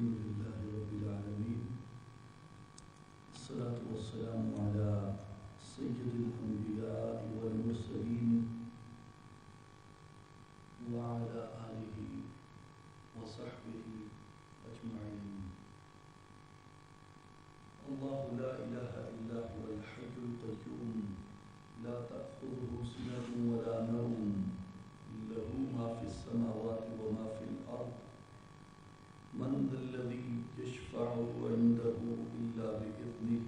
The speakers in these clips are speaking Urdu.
الحمد لله رب العالمين الصلاة والسلام على سيد الأنبياء والمرسلين وعلى آله وصحبه أجمعين. الله لا إله إلا هو الحي القيوم لا تأخذه سنة ولا نوم له ما في السماوات وما في الأرض من ذا الذي يشفع عنده إلا بإذنه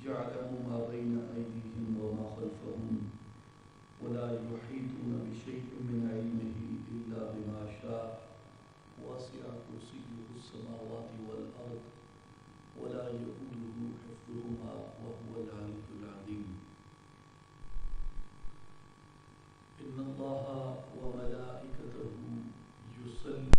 يعلم ما بين أيديهم وما خلفهم ولا يحيطون بشيء من علمه إلا بما شاء وسع كرسيه السماوات والأرض ولا يؤوده حفظهما وهو العلي العظيم. إن الله وملائكته يصلون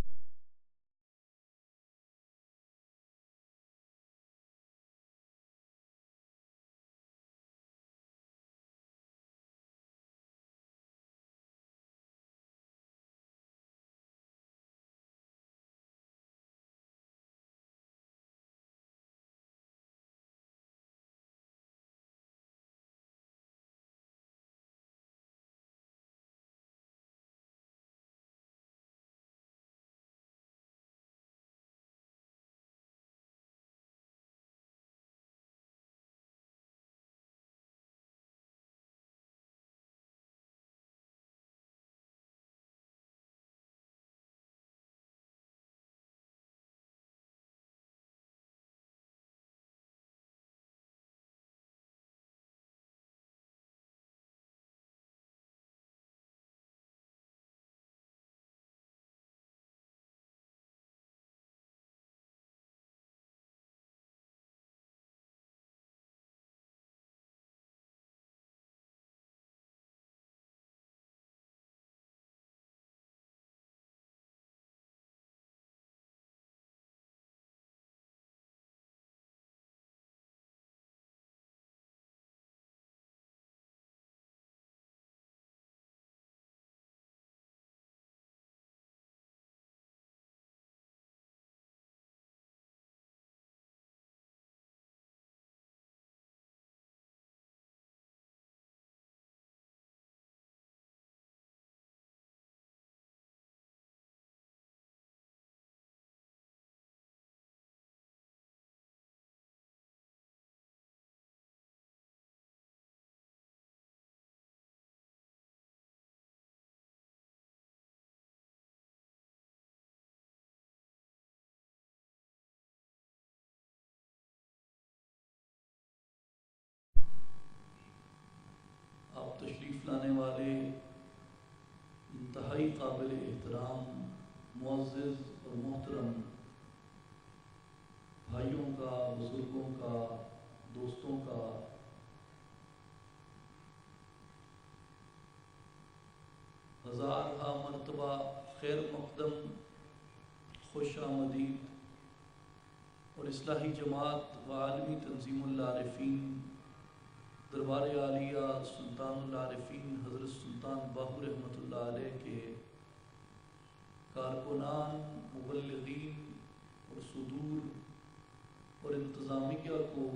آپ تشریف لانے والے انتہائی قابل احترام معزز اور محترم بھائیوں کا، بزرگوں کا، دوستوں کا ہزارہا مرتبہ خیر مقدم خوش آمدید. اور اصلاحی جماعت و عالمی تنظیم العارفین دربار عالیہ سلطان العارفین حضرت سلطان باہو رحمۃ اللہ علیہ کے کارکنان، مبلغین اور صدور اور انتظامیہ کو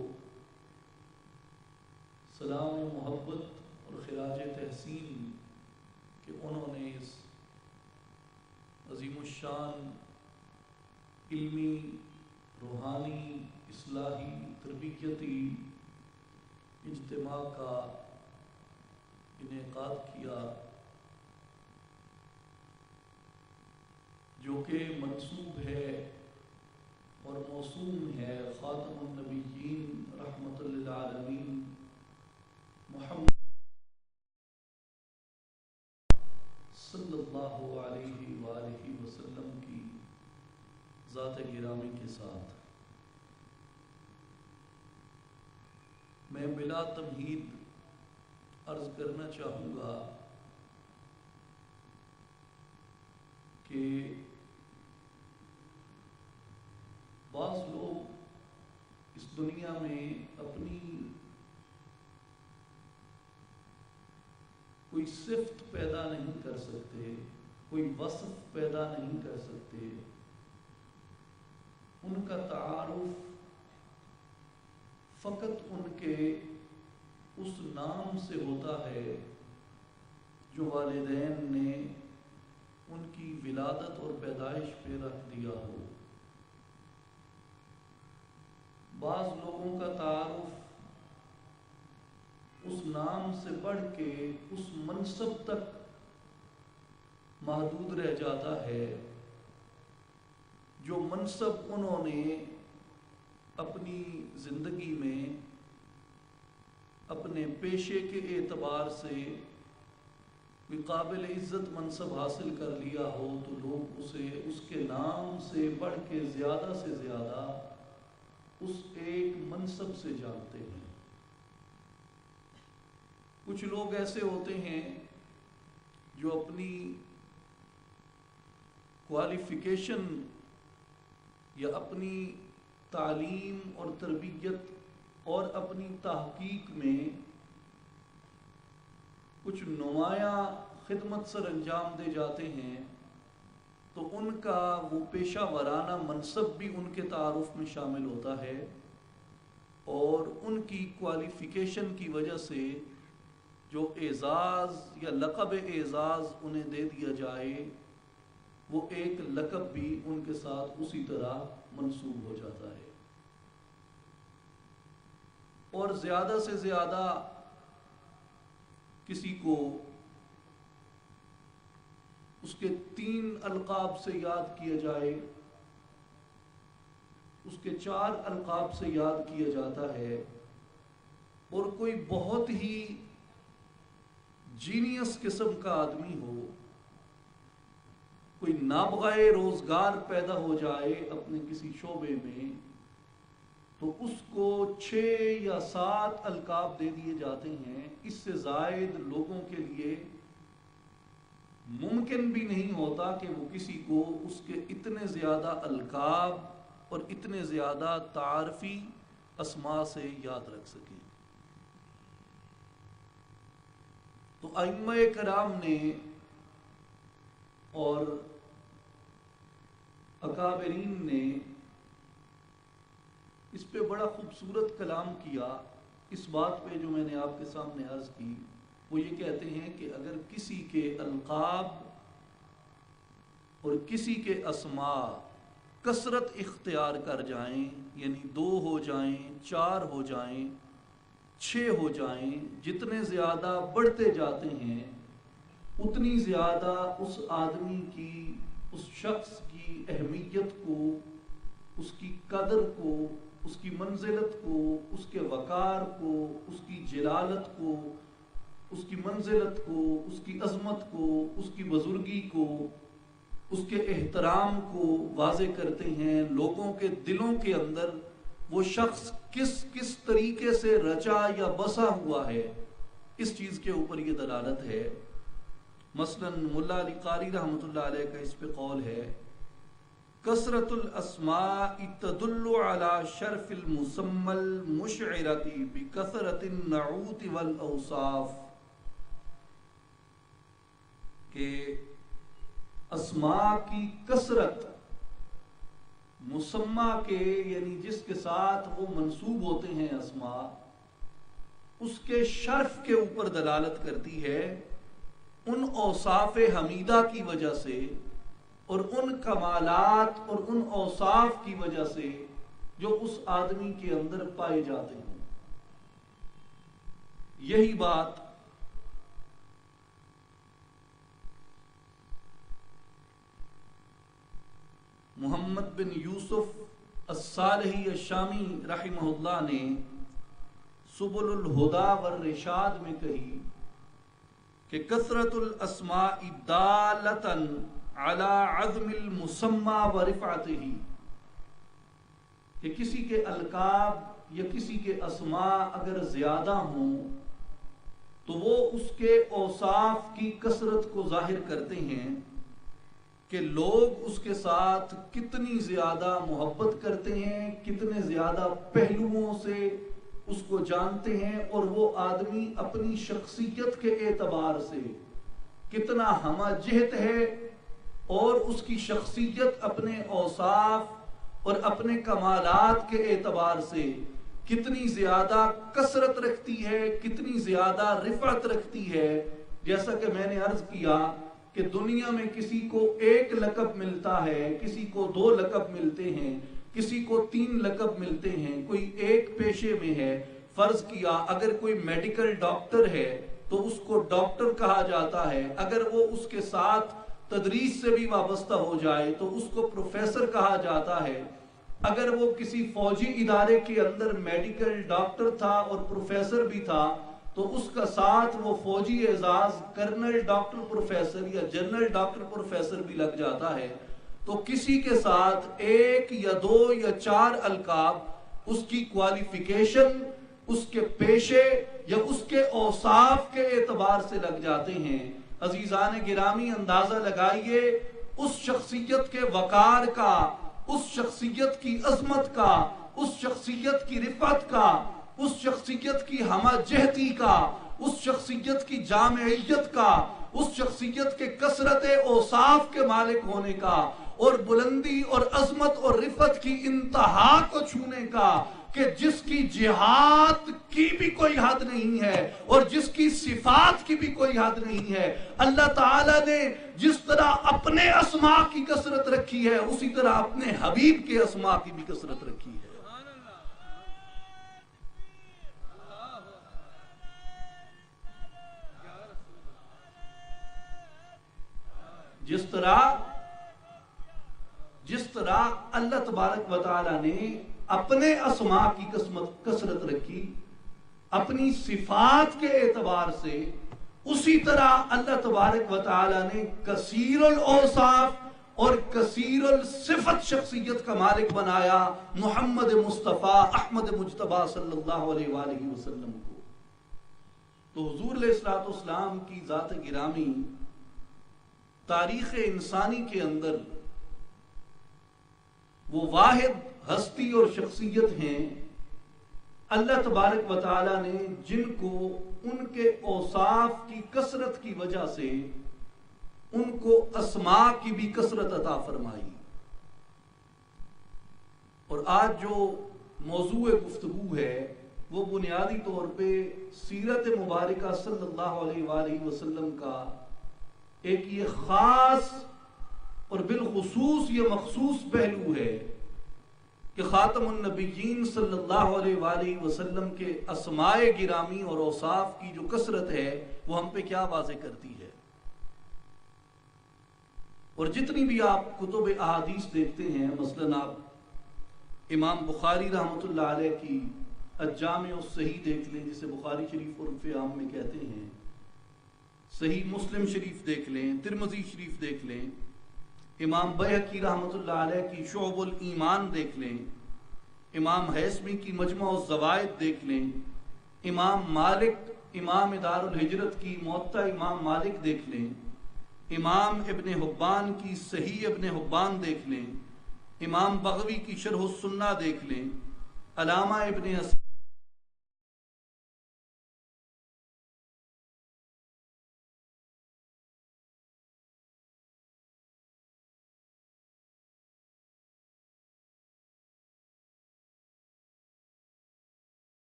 سلام و محبت اور خراج تحسین کہ انہوں نے اس عظیم الشان علمی، روحانی، اصلاحی، تربیتی اجتماع کا انعقاد کیا، جو کہ منسوب ہے اور موسوم ہے خاتم النبیین رحمۃ للعالمین محمد صلی اللہ علیہ وآلہ وسلم کی ذات گرامی کے ساتھ. میں بلا تمہید عرض کرنا چاہوں گا کہ بعض لوگ اس دنیا میں اپنی کوئی صفت پیدا نہیں کر سکتے، کوئی وصف پیدا نہیں کر سکتے کا تعارف فقط ان کے اس نام سے ہوتا ہے جو والدین نے ان کی ولادت اور پیدائش پہ رکھ دیا ہو۔ بعض لوگوں کا تعارف اس نام سے بڑھ کے اس منصب تک محدود رہ جاتا ہے جو منصب انہوں نے اپنی زندگی میں اپنے پیشے کے اعتبار سے کوئی قابل عزت منصب حاصل کر لیا ہو تو لوگ اسے اس کے نام سے بڑھ کے زیادہ سے زیادہ اس ایک منصب سے جانتے ہیں۔ کچھ لوگ ایسے ہوتے ہیں جو اپنی کوالیفیکیشن یا اپنی تعلیم اور تربیت اور اپنی تحقیق میں کچھ نمایاں خدمت سر انجام دے جاتے ہیں تو ان کا وہ پیشہ ورانہ منصب بھی ان کے تعارف میں شامل ہوتا ہے، اور ان کی کوالیفیکیشن کی وجہ سے جو اعزاز یا لقب اعزاز انہیں دے دیا جائے وہ ایک لقب بھی ان کے ساتھ اسی طرح منسوب ہو جاتا ہے۔ اور زیادہ سے زیادہ کسی کو اس کے 3 القاب سے یاد کیا جائے، اس کے 4 القاب سے یاد کیا جاتا ہے، اور کوئی بہت ہی جینیس قسم کا آدمی ہو، کوئی نابغہ روزگار پیدا ہو جائے اپنے کسی شعبے میں، تو اس کو 6 یا 7 القاب دے دیے جاتے ہیں۔ اس سے زائد لوگوں کے لیے ممکن بھی نہیں ہوتا کہ وہ کسی کو اس کے اتنے زیادہ القاب اور اتنے زیادہ تعارفی اسماء سے یاد رکھ سکے۔ تو ائمہ کرام نے اور اکابرین نے اس پہ بڑا خوبصورت کلام کیا۔ اس بات پہ جو میں نے آپ کے سامنے عرض کی وہ یہ کہتے ہیں کہ اگر کسی کے القاب اور کسی کے اسماء کثرت اختیار کر جائیں، یعنی 2 ہو جائیں، 4 ہو جائیں، 6 ہو جائیں، جتنے زیادہ بڑھتے جاتے ہیں اتنی زیادہ اس آدمی کی، اس شخص کی اہمیت کو، اس کی قدر کو، اس کی منزلت کو، اس کے وقار کو، اس کی جلالت کو، اس کی منزلت کو، اس کی عظمت کو، اس کی بزرگی کو، اس کے احترام کو واضح کرتے ہیں۔ لوگوں کے دلوں کے اندر وہ شخص کس طریقے سے رچا یا بسا ہوا ہے، اس چیز کے اوپر یہ دلالت ہے۔ مثلا ملا علی قاری رحمۃ اللہ علیہ کا اس پہ قول ہے، کثرت الاسماء تدل على شرف المسمى المشعرة بکثرت النعوت والاوصاف، کہ اسماء کی کثرت مسمى کے، یعنی جس کے ساتھ وہ منسوب ہوتے ہیں اسماء، اس کے شرف کے اوپر دلالت کرتی ہے، ان اوصاف حمیدہ کی وجہ سے اور ان کمالات اور ان اوصاف کی وجہ سے جو اس آدمی کے اندر پائے جاتے ہیں۔ یہی بات محمد بن یوسف الصالحی الشامی رحمہ اللہ نے سبل الہدی والرشاد میں کہی کہ کثرت الاسماء دالۃ علی عظم المسمى ورفعتہ، کہ کسی کے القاب یا کسی کے اسماء اگر زیادہ ہوں تو وہ اس کے اوصاف کی کثرت کو ظاہر کرتے ہیں کہ لوگ اس کے ساتھ کتنی زیادہ محبت کرتے ہیں، کتنے زیادہ پہلوؤں سے اس کو جانتے ہیں، اور وہ آدمی اپنی شخصیت کے اعتبار سے کتنا ہمہ جہت ہے، اور اس کی شخصیت اپنے اوصاف اور اپنے کمالات کے اعتبار سے کتنی زیادہ کثرت رکھتی ہے، کتنی زیادہ رفعت رکھتی ہے. جیسا کہ میں نے عرض کیا کہ دنیا میں کسی کو 1 لقب ملتا ہے، کسی کو 2 لقب ملتے ہیں، کسی کو 3 لقب ملتے ہیں، کوئی ایک پیشے میں ہے. فرض کیا اگر کوئی میڈیکل ڈاکٹر ہے تو اس کو ڈاکٹر کہا جاتا ہے، اگر وہ اس کے ساتھ تدریس سے بھی وابستہ ہو جائے تو اس کو پروفیسر کہا جاتا ہے. اگر وہ کسی فوجی ادارے کے اندر میڈیکل ڈاکٹر تھا اور پروفیسر بھی تھا تو اس کا ساتھ وہ فوجی اعزاز کرنل ڈاکٹر پروفیسر یا جنرل ڈاکٹر پروفیسر بھی لگ جاتا ہے. تو کسی کے ساتھ 1 یا 2 یا 4 القاب اس کی کوالیفیکیشن، اس کے پیشے یا اس کے اوصاف کے اعتبار سے لگ جاتے ہیں. عزیزان گرامی اندازہ لگائیے اس شخصیت کے وقار کا، اس شخصیت کی عظمت کا، اس شخصیت کی رفعت کا، اس شخصیت کی ہمہ جہتی کا، اس شخصیت کی جامعیت کا، اس شخصیت کے کثرت اوصاف کے مالک ہونے کا اور بلندی اور عظمت اور رفعت کی انتہا کو چھونے کا کہ جس کی جہاد کی بھی کوئی حد نہیں ہے اور جس کی صفات کی بھی کوئی حد نہیں ہے. اللہ تعالیٰ نے جس طرح اپنے اسماء کی کثرت رکھی ہے اسی طرح اپنے حبیب کے اسماء کی بھی کثرت رکھی ہے. جس طرح اللہ تبارک و تعالیٰ نے اپنے اسماء کی کثرت رکھی اپنی صفات کے اعتبار سے، اسی طرح اللہ تبارک و تعالیٰ نے کثیر الاوصاف اور کثیر الصفت شخصیت کا مالک بنایا محمد مصطفیٰ احمد مجتبیٰ صلی اللہ علیہ وآلہ وسلم کو. تو حضور علیہ السلام کی ذات گرامی تاریخ انسانی کے اندر وہ واحد ہستی اور شخصیت ہیں اللہ تبارک و تعالی نے جن کو ان کے اوصاف کی کثرت کی وجہ سے ان کو اسماء کی بھی کثرت عطا فرمائی. اور آج جو موضوع گفتگو ہے وہ بنیادی طور پہ سیرت مبارکہ صلی اللہ علیہ وآلہ وسلم کا ایک یہ خاص اور بالخصوص یہ مخصوص پہلو ہے کہ خاتم النبیین صلی اللہ علیہ وآلہ وسلم کے اسماء گرامی اور اوصاف کی جو کثرت ہے وہ ہم پہ کیا واضح کرتی ہے. اور جتنی بھی آپ کتب احادیث دیکھتے ہیں، مثلا آپ امام بخاری رحمۃ اللہ علیہ کی الجامع الصحیح دیکھ لیں جسے بخاری شریف عرف عام میں کہتے ہیں، صحیح مسلم شریف دیکھ لیں، ترمذی شریف دیکھ لیں، امام بیہقی رحمۃ اللہ علیہ کی شعب الایمان دیکھ لیں، امام حیثمی کی مجمع الزوائد دیکھ لیں، امام مالک امام دار الہجرت کی موطا امام مالک دیکھ لیں، امام ابن حبان کی صحیح ابن حبان دیکھ لیں، امام بغوی کی شرح السنہ دیکھ لیں، علامہ ابن اسیر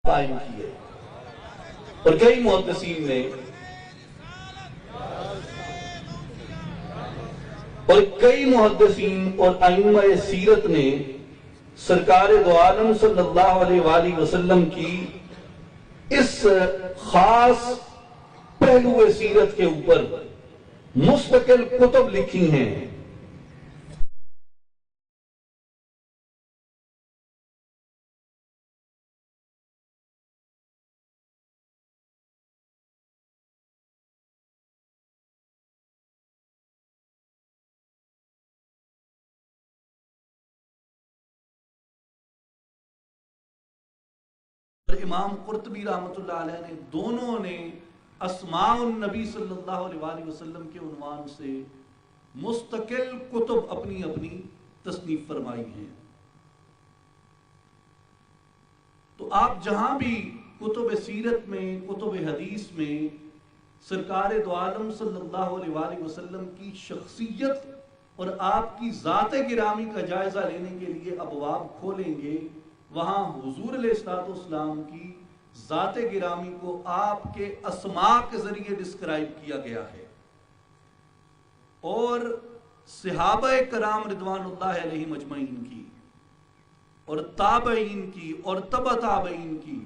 قائم کیے. اور کئی محدثین نے اور ائمہ سیرت نے سرکار دو عالم صلی اللہ علیہ وآلہ وسلم کی اس خاص پہلو سیرت کے اوپر مستقل کتب لکھی ہیں. امام قرطبی رحمۃ اللہ علیہ نے دونوں نے اسماء النبی صلی اللہ علیہ وآلہ وسلم کے عنوان سے مستقل کتب اپنی اپنی تصنیف فرمائی ہیں۔ تو آپ جہاں بھی کتب سیرت میں، کتب حدیث میں سرکار دو عالم صلی اللہ علیہ وآلہ وسلم کی شخصیت اور آپ کی ذات گرامی کا جائزہ لینے کے لیے ابواب کھولیں گے، وہاں حضور علیہ السلام کی ذات گرامی کو آپ کے اسماء کے ذریعے ڈسکرائب کیا گیا ہے، اور صحابہ کرام رضوان اللہ علیہ مجمعین کی اور تابعین کی اور تبع تابعین کی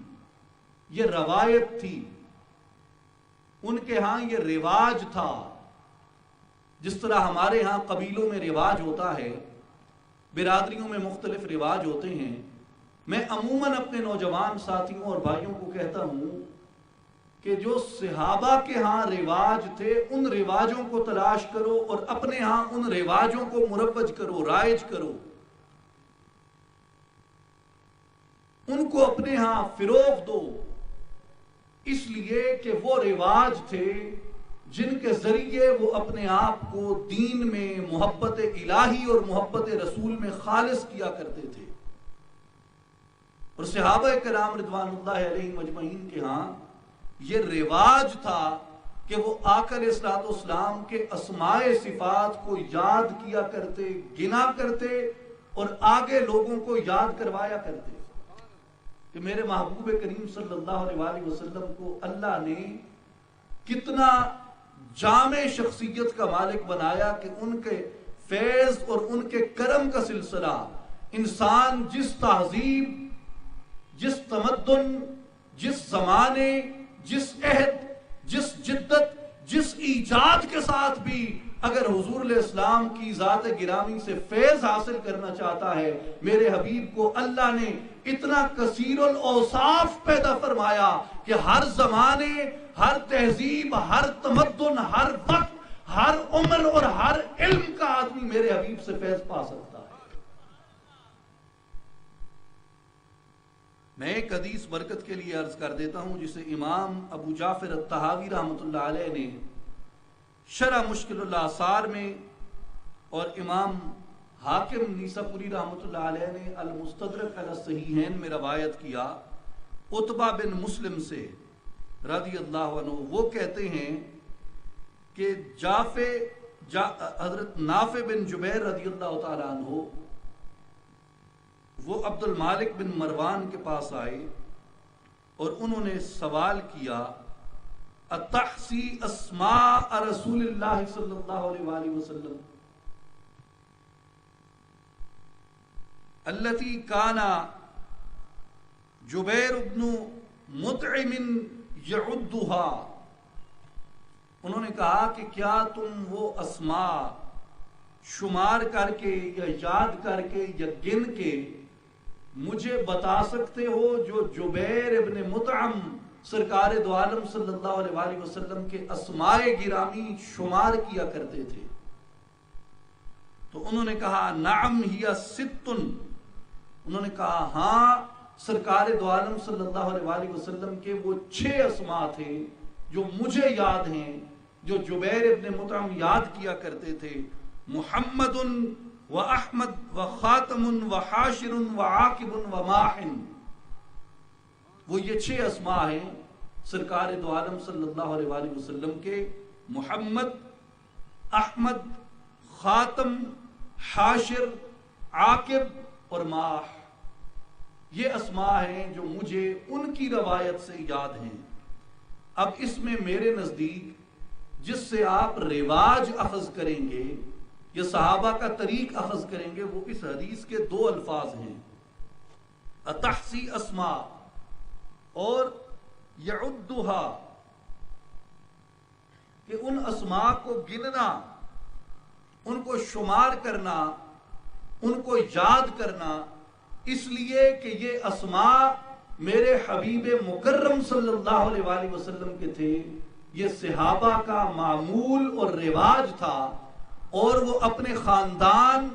یہ روایت تھی، ان کے ہاں یہ رواج تھا۔ جس طرح ہمارے ہاں قبیلوں میں رواج ہوتا ہے، برادریوں میں مختلف رواج ہوتے ہیں، میں عموماً اپنے نوجوان ساتھیوں اور بھائیوں کو کہتا ہوں کہ جو صحابہ کے ہاں رواج تھے ان رواجوں کو تلاش کرو اور اپنے ہاں ان رواجوں کو مروج کرو، رائج کرو، ان کو اپنے ہاں فروغ دو، اس لیے کہ وہ رواج تھے جن کے ذریعے وہ اپنے آپ کو دین میں محبت الہی اور محبت رسول میں خالص کیا کرتے تھے۔ اور صحابہ کرام رضوان اللہ علیہ مجمعین کے ہاں یہ رواج تھا کہ وہ آقا علیہ السلام کے اسماء صفات کو یاد کیا کرتے، گنا کرتے اور آگے لوگوں کو یاد کروایا کرتے کہ میرے محبوب کریم صلی اللہ علیہ وآلہ وسلم کو اللہ نے کتنا جامع شخصیت کا مالک بنایا کہ ان کے فیض اور ان کے کرم کا سلسلہ انسان جس تہذیب، جس تمدن، جس زمانے، جس عہد، جس جدت، جس ایجاد کے ساتھ بھی اگر حضور علیہ السلام کی ذات گرامی سے فیض حاصل کرنا چاہتا ہے، میرے حبیب کو اللہ نے اتنا کثیر الاوصاف پیدا فرمایا کہ ہر زمانے، ہر تہذیب، ہر تمدن، ہر وقت، ہر عمر اور ہر علم کا آدمی میرے حبیب سے فیض پا سکتا ہے۔ میں ایک حدیث برکت کے لیے عرض کر دیتا ہوں جسے امام ابو جعفر الطحاوی رحمۃ اللہ علیہ نے شرح مشکل الآثار میں اور امام حاکم نیساپوری رحمۃ اللہ علیہ نے المستدرک علی الصحیحین میں روایت کیا عتبہ بن مسلم سے رضی اللہ عنہ۔ وہ کہتے ہیں کہ حضرت نافع بن جبیر رضی اللہ تعالیٰ عنہ وہ عبد المالک بن مروان کے پاس آئے اور انہوں نے سوال کیا اتحسی اسماء رسول اللہ صلی اللہ علیہ وآلہ وسلم التي كان جبیر بن مطعم يعدها، انہوں نے کہا کہ کیا تم وہ اسماء شمار کر کے یا یاد کر کے یا گن کے مجھے بتا سکتے ہو جو جبیر ابن مطعم سرکار دو عالم صلی اللہ علیہ وآلہ وسلم کے اسماء گرامی شمار کیا کرتے تھے؟ تو انہوں نے کہا نعم ہی ستن، انہوں نے کہا ہاں سرکار دو عالم صلی اللہ علیہ وآلہ وسلم کے وہ 6 اسماء تھے جو مجھے یاد ہیں، جو جبیر ابن مطعم یاد کیا کرتے تھے، محمد و احمد و خاتم و حاشر و عاقب و ماحن۔ وہ یہ 6 اسماء ہیں سرکار دو عالم صلی اللہ علیہ وآلہ وسلم کے، محمد، احمد، خاتم، حاشر، عاقب اور ماح۔ یہ اسماء ہیں جو مجھے ان کی روایت سے یاد ہیں۔ اب اس میں میرے نزدیک جس سے آپ رواج اخذ کریں گے یا صحابہ کا طریق اخذ کریں گے وہ اس حدیث کے 2 الفاظ ہیں، اتحسی اسماء اور یعدھا، کہ ان اسماء کو گننا، ان کو شمار کرنا، ان کو یاد کرنا، اس لیے کہ یہ اسماء میرے حبیب مکرم صلی اللہ علیہ وآلہ وسلم کے تھے، یہ صحابہ کا معمول اور رواج تھا، اور وہ اپنے خاندان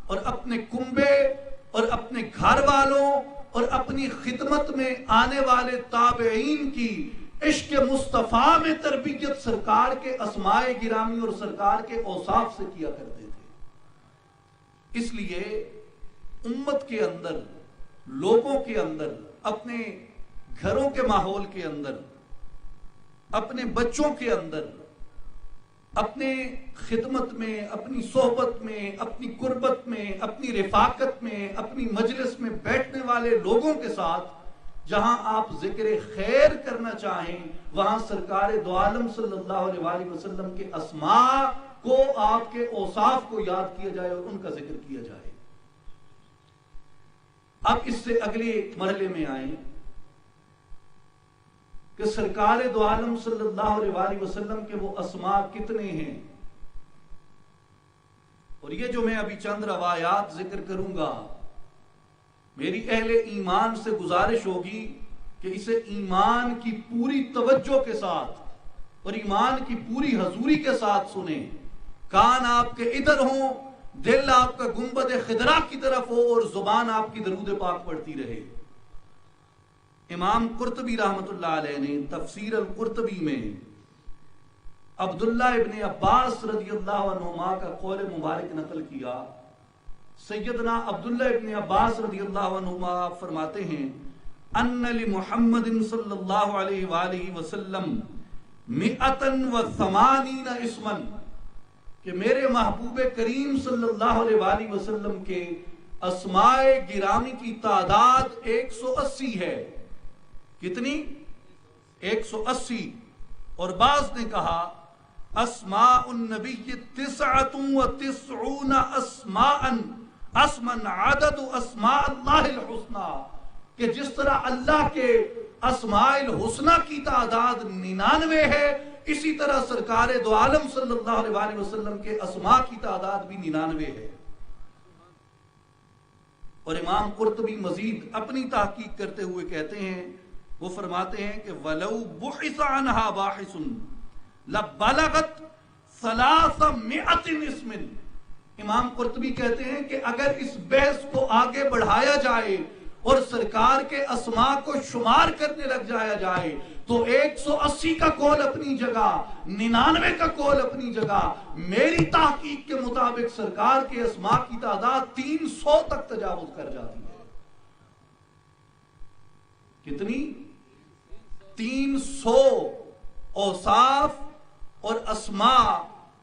اور اپنے کنبے اور اپنے گھر والوں اور اپنی خدمت میں آنے والے تابعین کی عشق مصطفیٰ میں تربیت سرکار کے اسماء گرامی اور سرکار کے اوصاف سے کیا کرتے تھے۔ اس لیے امت کے اندر، لوگوں کے اندر، اپنے گھروں کے ماحول کے اندر، اپنے بچوں کے اندر، اپنے خدمت میں، اپنی صحبت میں، اپنی قربت میں، اپنی رفاقت میں، اپنی مجلس میں بیٹھنے والے لوگوں کے ساتھ جہاں آپ ذکر خیر کرنا چاہیں، وہاں سرکار دو عالم صلی اللہ علیہ وآلہ وسلم کے اسماء کو، آپ کے اوصاف کو یاد کیا جائے اور ان کا ذکر کیا جائے۔ اب اس سے اگلے مرحلے میں آئیں کہ سرکار دو عالم صلی اللہ علیہ وآلہ وسلم کے وہ اسماء کتنے ہیں، اور یہ جو میں ابھی چند روایات ذکر کروں گا، میری اہل ایمان سے گزارش ہوگی کہ اسے ایمان کی پوری توجہ کے ساتھ اور ایمان کی پوری حضوری کے ساتھ سنیں، کان آپ کے ادھر ہوں، دل آپ کا گنبد خضرا کی طرف ہو اور زبان آپ کی درود پاک پڑھتی رہے۔ امام قرطبی رحمت اللہ علیہ نے تفسیر القرطبی میں عبداللہ ابن عباس رضی اللہ عنہما کا قول مبارک نقل کیا۔ سیدنا عبداللہ ابن عباس رضی اللہ عنہما فرماتے ہیں ان لمحمد صلی اللہ علیہ وآلہ وسلم 180 اسما، کہ میرے محبوب کریم صلی اللہ علیہ وآلہ وسلم کے اسماء گرامی کی تعداد 180 ہے۔ کتنی؟ 180۔ اور بعض نے کہا اسماء النبی 99 اسماء اسمن عدد اسماء اللہ الحسنى، کہ جس طرح اللہ کے اسماء الحسنى کی تعداد 99 ہے، اسی طرح سرکار دو عالم صلی اللہ علیہ وآلہ وسلم کے اسماء کی تعداد بھی 99 ہے۔ اور امام قرطبی مزید اپنی تحقیق کرتے ہوئے کہتے ہیں، وہ فرماتے ہیں کہ وَلَوْ بُحِثَ عَنْهَا بَاحِثٌ لَبَلَغَتْ 300 اسم۔ امام قرطبی کہتے ہیں کہ اگر اس بحث کو آگے بڑھایا جائے اور سرکار کے اسماء کو شمار کرنے لگ جایا جائے تو 180 کا قول اپنی جگہ، 99 کا قول اپنی جگہ، میری تحقیق کے مطابق سرکار کے اسماء کی تعداد 300 تک تجاوز کر جاتی ہے۔ کتنی؟ 300 اوصاف اور اسماء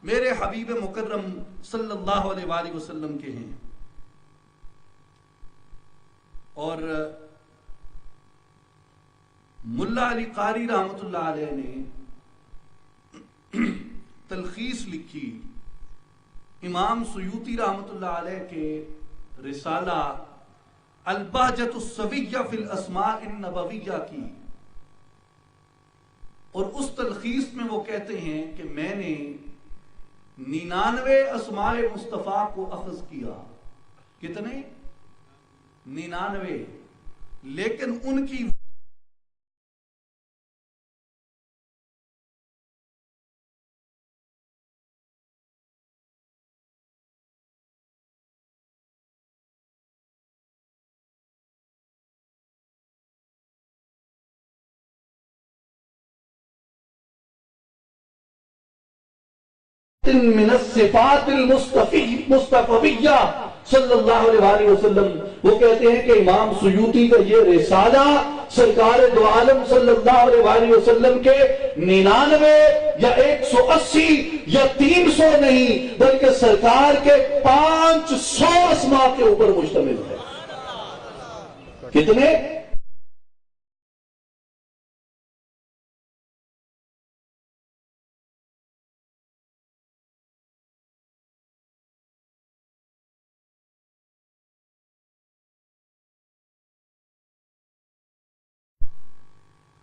میرے حبیب مکرم صلی اللہ علیہ وآلہ وسلم کے ہیں۔ اور ملا علی قاری رحمت اللہ علیہ نے تلخیص لکھی امام سیوطی رحمت اللہ علیہ کے رسالہ البہجۃ السویہ فی الاسماء النبویہ کی، اور اس تلخیص میں وہ کہتے ہیں کہ میں نے 99 اسماء مصطفیٰ کو اخذ کیا۔ کتنے؟ 99۔ لیکن ان کی من الصفات المصطفیہ صلی اللہ علیہ وآلہ وسلم، وہ کہتے ہیں کہ امام سیوطی کا یہ رسالہ سرکار دو عالم صلی اللہ علیہ وآلہ وسلم کے 99 یا 180 یا 300 نہیں بلکہ سرکار کے 500 اسماء کے اوپر مشتمل ہے۔ کتنے؟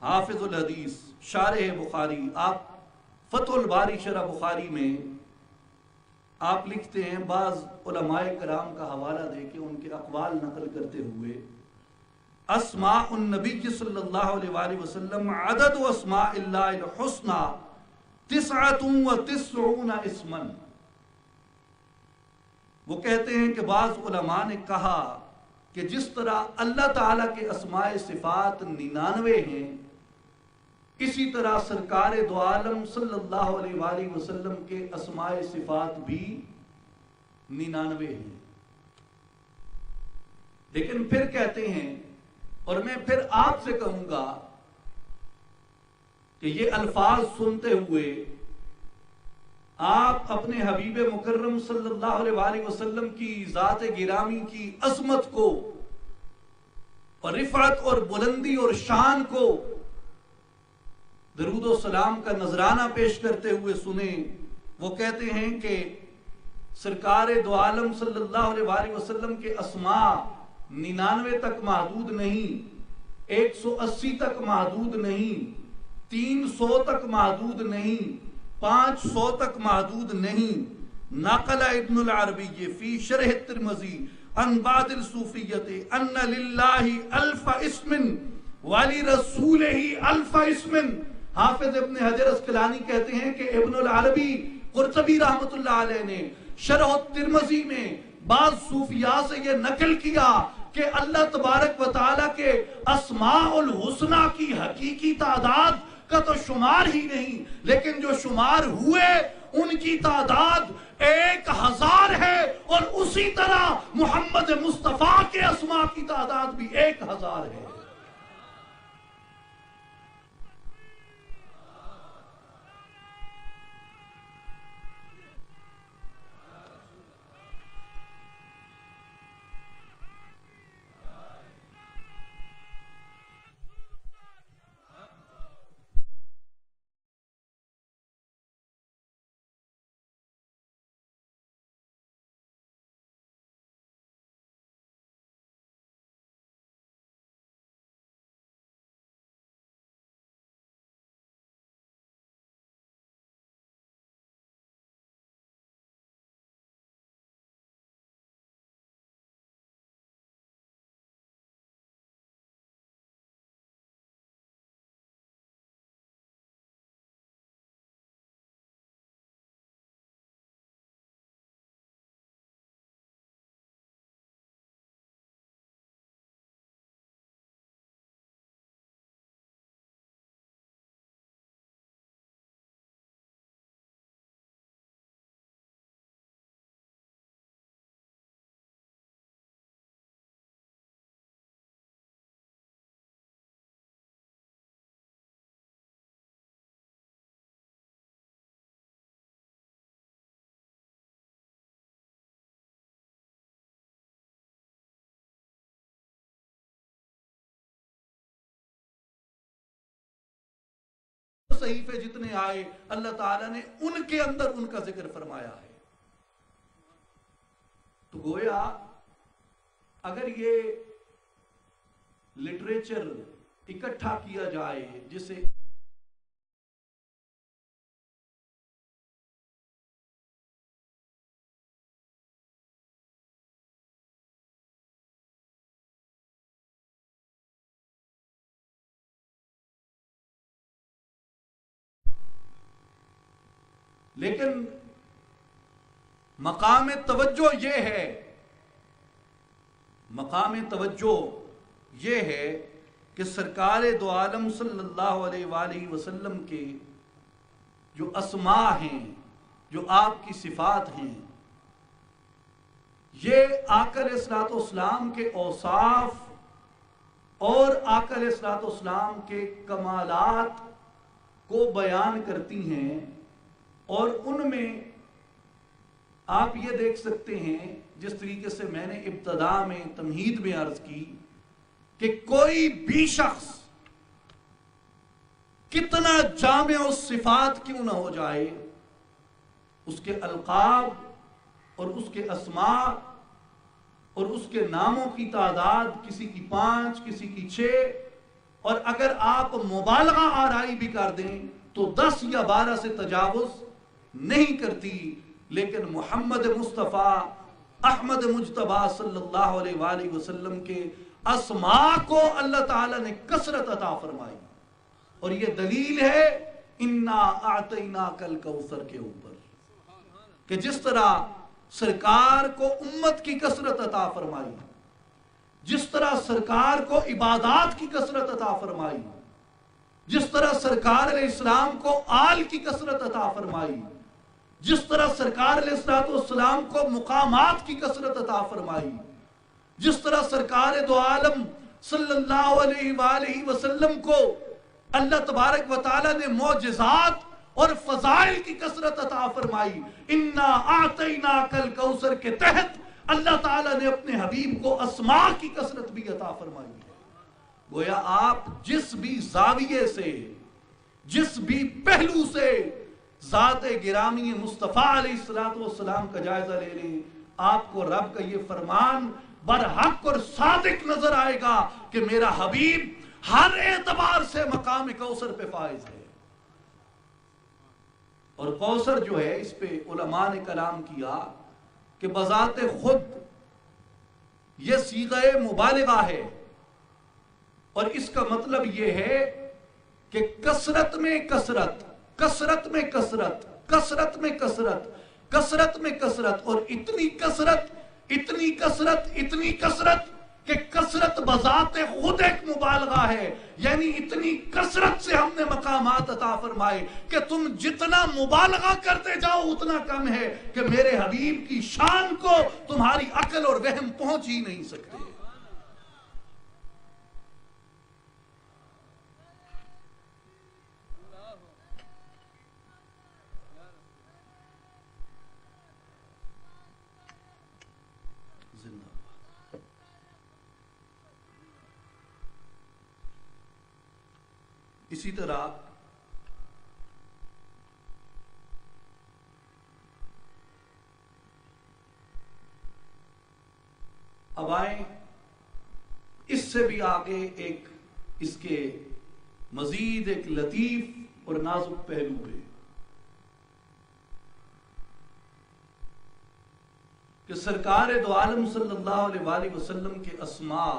حافظ الحدیث شارح بخاری، آپ فتح الباری شرح بخاری میں آپ لکھتے ہیں، بعض علماء کرام کا حوالہ دے کے ان کے اقوال نقل کرتے ہوئے، اسماء النبی صلی اللہ علیہ وآلہ وسلم عدد اسماء اللہ الحسنى 99 اسما۔ وہ کہتے ہیں کہ بعض علماء نے کہا کہ جس طرح اللہ تعالیٰ کے اسماء صفات 99 ہیں، اسی طرح سرکار دو عالم صلی اللہ علیہ وآلہ وسلم کے اسماء صفات بھی 99 ہیں. لیکن پھر کہتے ہیں، اور میں پھر آپ سے کہوں گا کہ یہ الفاظ سنتے ہوئے آپ اپنے حبیب مکرم صلی اللہ علیہ وآلہ وسلم کی ذات گرامی کی عظمت کو اور رفعت اور بلندی اور شان کو درود و سلام کا نذرانہ پیش کرتے ہوئے سنیں. وہ کہتے ہیں کہ سرکار دو عالم صلی اللہ علیہ وآلہ وسلم کے اسماء 99 تک محدود نہیں، 180 تک محدود نہیں، 300 تک محدود نہیں، 500 تک محدود نہیں. نقل ابن العربی فی شرح الترمذی عن بعض الصوفیت ان للہ الف اسم ولرسولہ الف اسم. حافظ ابن حجر اسقلانی کہتے ہیں کہ ابن العربی قرطبی رحمت اللہ علیہ نے شرح الترمذی میں بعض صوفیاء سے یہ نقل کیا کہ اللہ تبارک و تعالیٰ کے اسماء الحسنہ کی حقیقی تعداد کا تو شمار ہی نہیں، لیکن جو شمار ہوئے ان کی تعداد 1000 ہے، اور اسی طرح محمد مصطفیٰ کے اسماء کی تعداد بھی 1000 ہے. صحیفے جتنے آئے اللہ تعالیٰ نے ان کے اندر ان کا ذکر فرمایا ہے. تو گویا اگر یہ لٹریچر اکٹھا کیا جائے جسے لیکن مقام توجہ یہ ہے کہ سرکار دو عالم صلی اللہ علیہ وآلہ وسلم کے جو اسماء ہیں، جو آپ کی صفات ہیں، یہ آقا علیہ الصلوۃ والسلام کے اوصاف اور آقا علیہ الصلوۃ والسلام کے کمالات کو بیان کرتی ہیں. اور ان میں آپ یہ دیکھ سکتے ہیں، جس طریقے سے میں نے ابتدا میں تمہید میں عرض کی، کہ کوئی بھی شخص کتنا جامع الصفات کیوں نہ ہو جائے، اس کے القاب اور اس کے اسماء اور اس کے ناموں کی تعداد کسی کی 5، کسی کی 6، اور اگر آپ مبالغہ آرائی بھی کر دیں تو 10 یا 12 سے تجاوز نہیں کرتی. لیکن محمد مصطفیٰ احمد مجتبیٰ صلی اللہ علیہ وآلہ وسلم کے اسماء کو اللہ تعالیٰ نے کثرت عطا فرمائی، اور یہ دلیل ہے انا اعطیناک الکوثر کے اوپر، کہ جس طرح سرکار کو امت کی کثرت عطا فرمائی، جس طرح سرکار کو عبادات کی کثرت عطا فرمائی، جس طرح سرکار علیہ السلام کو آل کی کثرت عطا فرمائی، جس طرح سرکار علیہ السلام کو مقامات کی کثرت عطا فرمائی، جس طرح سرکار دو عالم صلی اللہ علیہ وآلہ وسلم کو اللہ تبارک و تعالی نے معجزات اور فضائل کی کثرت عطا فرمائی، اِنَّا أَعْطَيْنَاكَ الْكَوْثَرَ کے تحت اللہ تعالیٰ نے اپنے حبیب کو اسماء کی کثرت بھی عطا فرمائی ہے۔ گویا آپ جس بھی زاویے سے، جس بھی پہلو سے ذات گرامی مصطفیٰ علیہ السلام کا جائزہ لے لیں، آپ کو رب کا یہ فرمان برحق اور صادق نظر آئے گا کہ میرا حبیب ہر اعتبار سے مقام کوثر پہ فائز ہے۔ اور کوثر جو ہے، اس پہ علماء نے کلام کیا کہ بذات خود یہ صیغہ مبالغہ ہے، اور اس کا مطلب یہ ہے کہ کثرت میں کثرت، کثرت میں کثرت، کثرت میں کثرت، کثرت میں کثرت، اور اتنی کثرت، اتنی کثرت، اتنی کثرت کہ کثرت بذات خود ایک مبالغہ ہے۔ یعنی اتنی کثرت سے ہم نے مقامات عطا فرمائے کہ تم جتنا مبالغہ کرتے جاؤ اتنا کم ہے کہ میرے حبیب کی شان کو تمہاری عقل اور وہم پہنچ ہی نہیں سکتے۔ اسی طرح اب آئیں اس سے بھی آگے ایک اس کے مزید ایک لطیف اور نازک پہلو ہے کہ سرکار دو عالم صلی اللہ علیہ وآلہ وسلم کے اسماء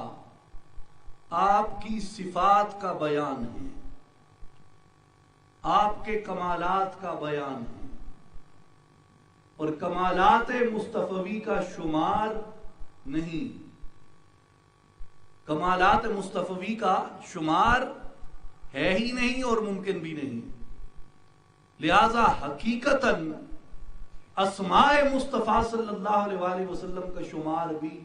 آپ کی صفات کا بیان ہے، آپ کے کمالات کا بیان ہے، اور کمالات مصطفی کا شمار نہیں، کمالات مصطفی کا شمار ہے ہی نہیں اور ممکن بھی نہیں۔ لہذا حقیقتاً اسماء مصطفیٰ صلی اللہ علیہ وآلہ وسلم کا شمار بھی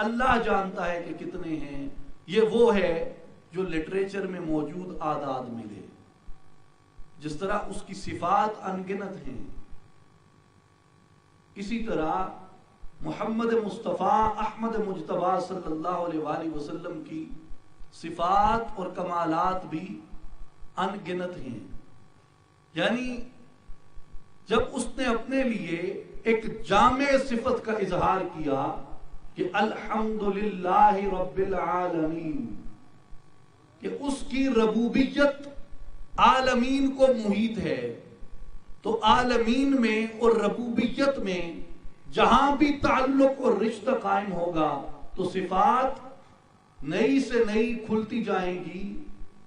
اللہ جانتا ہے کہ کتنے ہیں۔ یہ وہ ہے جو لٹریچر میں موجود اعداد ملے، جس طرح اس کی صفات انگنت ہیں، اسی طرح محمد مصطفیٰ احمد مجتبیٰ صلی اللہ علیہ وآلہ وسلم کی صفات اور کمالات بھی انگنت ہیں۔ یعنی جب اس نے اپنے لیے ایک جامع صفت کا اظہار کیا کہ الحمدللہ رب العالمین، کہ اس کی ربوبیت عالمین کو محیط ہے، تو عالمین میں اور ربوبیت میں جہاں بھی تعلق اور رشتہ قائم ہوگا تو صفات نئی سے نئی کھلتی جائیں گی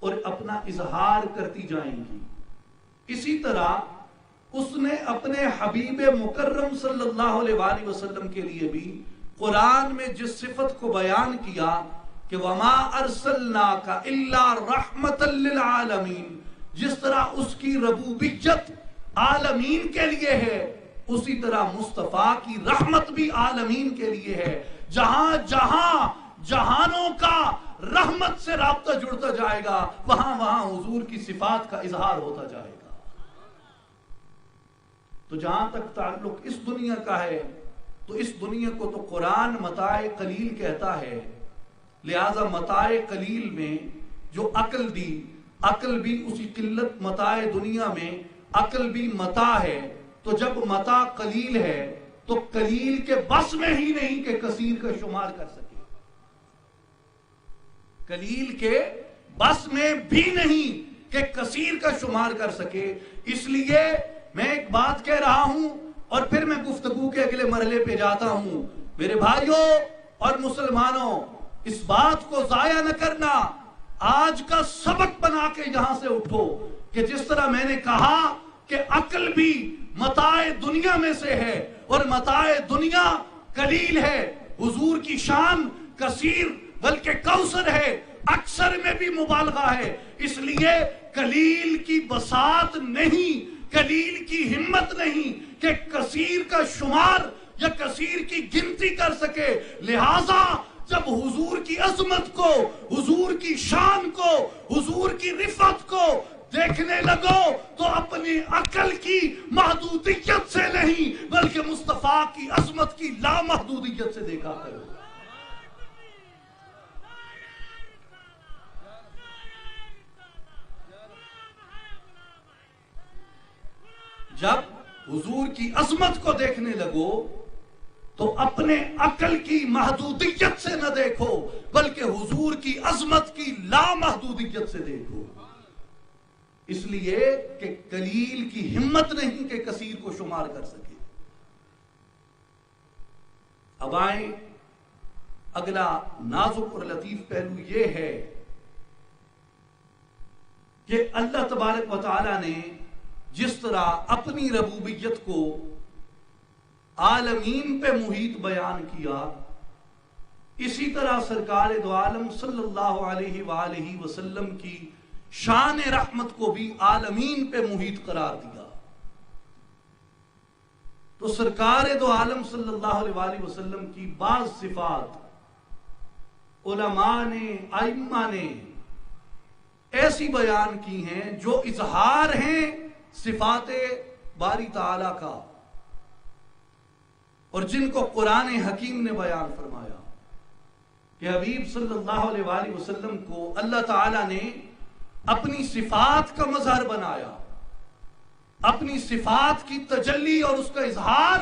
اور اپنا اظہار کرتی جائیں گی۔ اسی طرح اس نے اپنے حبیب مکرم صلی اللہ علیہ وآلہ وسلم کے لیے بھی قرآن میں جس صفت کو بیان کیا کہ وَمَا أَرْسَلْنَاكَ إِلَّا رَحْمَةً لِلْعَالَمِينَ، جس طرح اس کی ربوبیت عالمین کے لیے ہے، اسی طرح مصطفیٰ کی رحمت بھی عالمین کے لیے ہے۔ جہاں جہاں جہانوں کا رحمت سے رابطہ جڑتا جائے گا، وہاں وہاں حضور کی صفات کا اظہار ہوتا جائے گا۔ تو جہاں تک تعلق اس دنیا کا ہے تو اس دنیا کو تو قرآن متاع قلیل کہتا ہے، لہذا متاع قلیل میں جو عقل دی، عقل بھی اسی قلت متاع دنیا میں عقل بھی متاع ہے، تو جب متاع قلیل ہے تو قلیل کے بس میں ہی نہیں کہ کثیر کا شمار کر سکے، قلیل کے بس میں بھی نہیں کہ کثیر کا شمار کر سکے۔ اس لیے میں ایک بات کہہ رہا ہوں اور پھر میں گفتگو کے اگلے مرحلے پہ جاتا ہوں۔ میرے بھائیوں اور مسلمانوں، اس بات کو ضائع نہ کرنا، آج کا سبق بنا کے یہاں سے اٹھو کہ جس طرح میں نے کہا کہ عقل بھی متاع دنیا میں سے ہے اور متاع دنیا قلیل ہے، حضور کی شان کثیر بلکہ کوثر ہے، اکثر میں بھی مبالغہ ہے، اس لیے قلیل کی بساط نہیں، قلیل کی ہمت نہیں کہ کثیر کا شمار یا کثیر کی گنتی کر سکے۔ لہٰذا جب حضور کی عظمت کو، حضور کی شان کو، حضور کی رفعت کو دیکھنے لگو تو اپنی عقل کی محدودیت سے نہیں بلکہ مصطفیٰ کی عظمت کی لامحدودیت سے دیکھا کرو۔ جب حضور کی عظمت کو دیکھنے لگو تو اپنے عقل کی محدودیت سے نہ دیکھو بلکہ حضور کی عظمت کی لامحدودیت سے دیکھو، اس لیے کہ قلیل کی ہمت نہیں کہ کثیر کو شمار کر سکے۔ اب آئیں، اگلا نازک اور لطیف پہلو یہ ہے کہ اللہ تبارک و تعالی نے جس طرح اپنی ربوبیت کو عالمین پہ محیط بیان کیا، اسی طرح سرکار دو عالم صلی اللہ علیہ وآلہ وسلم کی شان رحمت کو بھی عالمین پہ محیط قرار دیا۔ تو سرکار دو عالم صلی اللہ علیہ وآلہ وسلم کی بعض صفات علماء نے، ائمہ نے ایسی بیان کی ہیں جو اظہار ہیں صفات باری تعالیٰ کا، اور جن کو قرآن حکیم نے بیان فرمایا کہ حبیب صلی اللہ علیہ وآلہ وسلم کو اللہ تعالیٰ نے اپنی صفات کا مظہر بنایا، اپنی صفات کی تجلی اور اس کا اظہار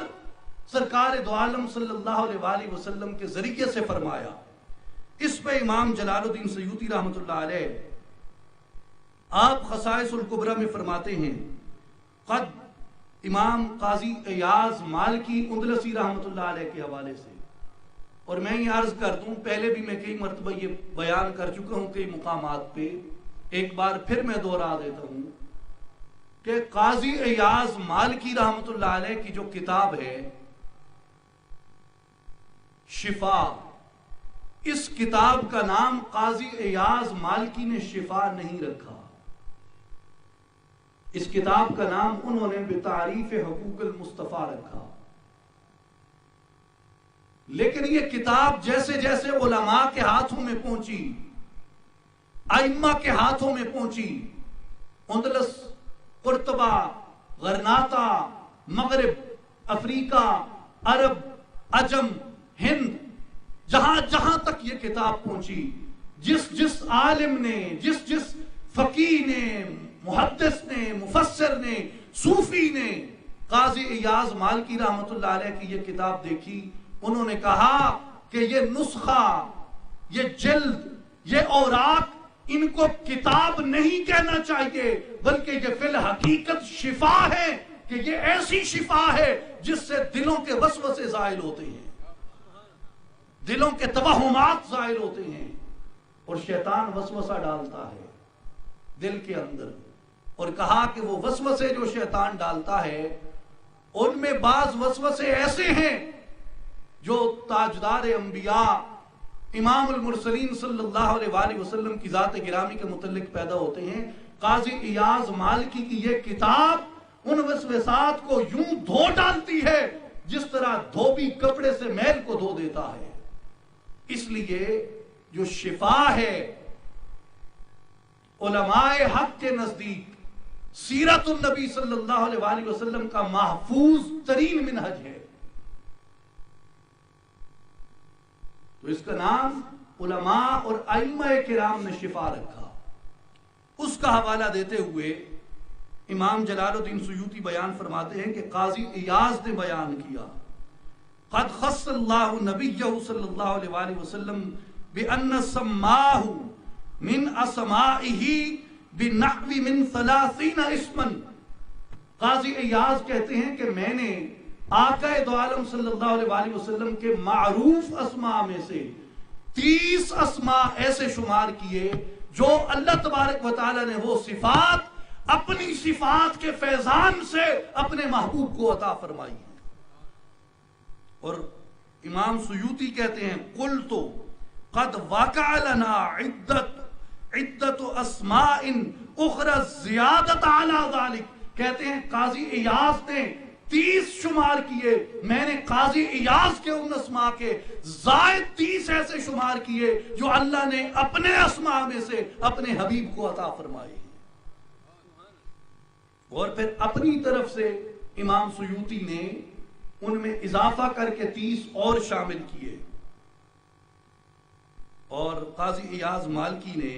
سرکار دو عالم صلی اللہ علیہ وآلہ وسلم کے ذریعے سے فرمایا۔ اس پہ امام جلال الدین سیوطی رحمۃ اللہ علیہ آپ خصائص الکبریٰ میں فرماتے ہیں، قد امام قاضی ایاز مالکی اندلسی رحمۃ اللہ علیہ کے حوالے سے، اور میں یہ عرض کر دوں، پہلے بھی میں کئی مرتبہ یہ بیان کر چکا ہوں کئی مقامات پہ، ایک بار پھر میں دوہرا دیتا ہوں کہ قاضی ایاز مالکی رحمۃ اللہ علیہ کی جو کتاب ہے شفا، اس کتاب کا نام قاضی ایاز مالکی نے شفا نہیں رکھا، اس کتاب کا نام انہوں نے بتعریف حقوق المصطفیٰ رکھا۔ لیکن یہ کتاب جیسے جیسے علماء کے ہاتھوں میں پہنچی، ائمہ کے ہاتھوں میں پہنچی، اندلس، قرطبہ، غرناطہ، مغرب، افریقہ، عرب، عجم، ہند، جہاں جہاں تک یہ کتاب پہنچی، جس عالم نے، جس فقیہ نے، محدث نے، مفسر نے، صوفی نے قاضی ایاز مالکی رحمۃ اللہ علیہ کی یہ کتاب دیکھی، انہوں نے کہا کہ یہ نسخہ، یہ جلد، یہ اوراق، ان کو کتاب نہیں کہنا چاہیے بلکہ یہ فی الحقیقت شفا ہے، کہ یہ ایسی شفا ہے جس سے دلوں کے وسوسے زائل ہوتے ہیں، دلوں کے توہمات زائل ہوتے ہیں، اور شیطان وسوسہ ڈالتا ہے دل کے اندر، اور کہا کہ وہ وسوسے جو شیطان ڈالتا ہے ان میں بعض وسوسے ایسے ہیں جو تاجدار انبیاء امام المرسلین صلی اللہ علیہ وآلہ وسلم کی ذات گرامی کے متعلق پیدا ہوتے ہیں۔ قاضی ایاز مالکی کی یہ کتاب ان وسوسات کو یوں دھو ڈالتی ہے جس طرح دھوبی کپڑے سے میل کو دھو دیتا ہے۔ اس لیے جو شفا ہے علماء حق کے نزدیک سیرت النبی صلی اللہ علیہ وآلہ وسلم کا محفوظ ترین منہج ہے، تو اس کا نام علماء اور ائمہ کرام نے شفا رکھا۔ اس کا حوالہ دیتے ہوئے امام جلال الدین سیوطی بیان فرماتے ہیں کہ قاضی ایاز نے بیان کیا، قد خص اللہ نبیہ صلی اللہ علیہ وآلہ وسلم بأن سماہ من اسمائہ بنحو من 30 اسما۔ قاضی ایاز کہتے ہیں کہ میں نے آقا دو عالم صلی اللہ علیہ وآلہ وسلم کے معروف اسماء میں سے 30 اسماء ایسے شمار کیے جو اللہ تبارک و تعالی نے وہ صفات اپنی صفات کے فیضان سے اپنے محبوب کو عطا فرمائی۔ اور امام سیوطی کہتے ہیں قلت قد وقع لنا عدت عدت اسماء اخرى زیادت علی ذلک، کہتے ہیں قاضی ایاز نے 30 شمار کیے، میں نے قاضی ایاز کے ان اسماء کے زائد 30 ایسے شمار کیے جو اللہ نے اپنے اسماء میں سے اپنے حبیب کو عطا فرمائے. اور پھر اپنی طرف سے امام سیوطی نے ان میں اضافہ کر کے 30 اور شامل کیے. اور قاضی ایاز مالکی نے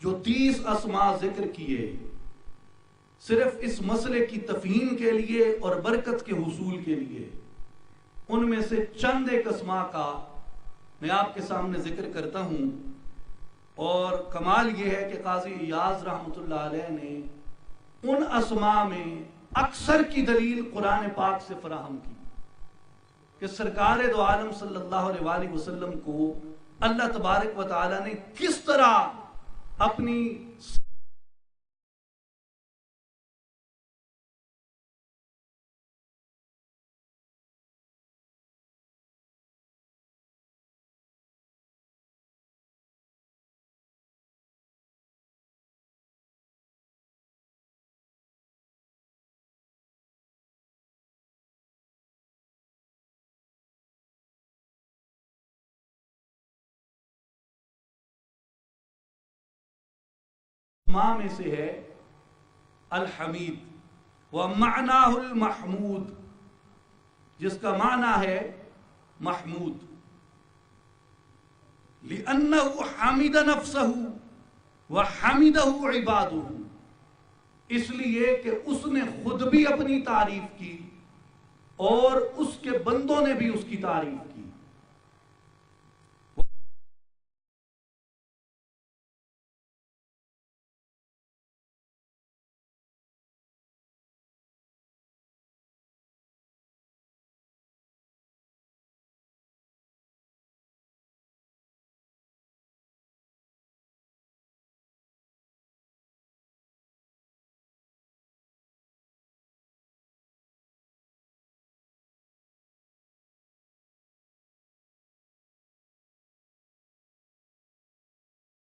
جو 30 اسماء ذکر کیے صرف اس مسئلے کی تفہیم کے لیے اور برکت کے حصول کے لیے، ان میں سے چند ایک اسماء کا میں آپ کے سامنے ذکر کرتا ہوں. اور کمال یہ ہے کہ قاضی ایاز رحمۃ اللہ علیہ نے ان اسماء میں اکثر کی دلیل قرآن پاک سے فراہم کی کہ سرکار دو عالم صلی اللہ علیہ وآلہ وسلم کو اللہ تبارک و تعالی نے کس طرح اپنی اسماء میں سے ہے الحمید ومعناہ المحمود، جس کا معنی ہے محمود، لأنہ حمد نفسہ وحمدہ عبادہ، اس لیے کہ اس نے خود بھی اپنی تعریف کی اور اس کے بندوں نے بھی اس کی تعریف کی.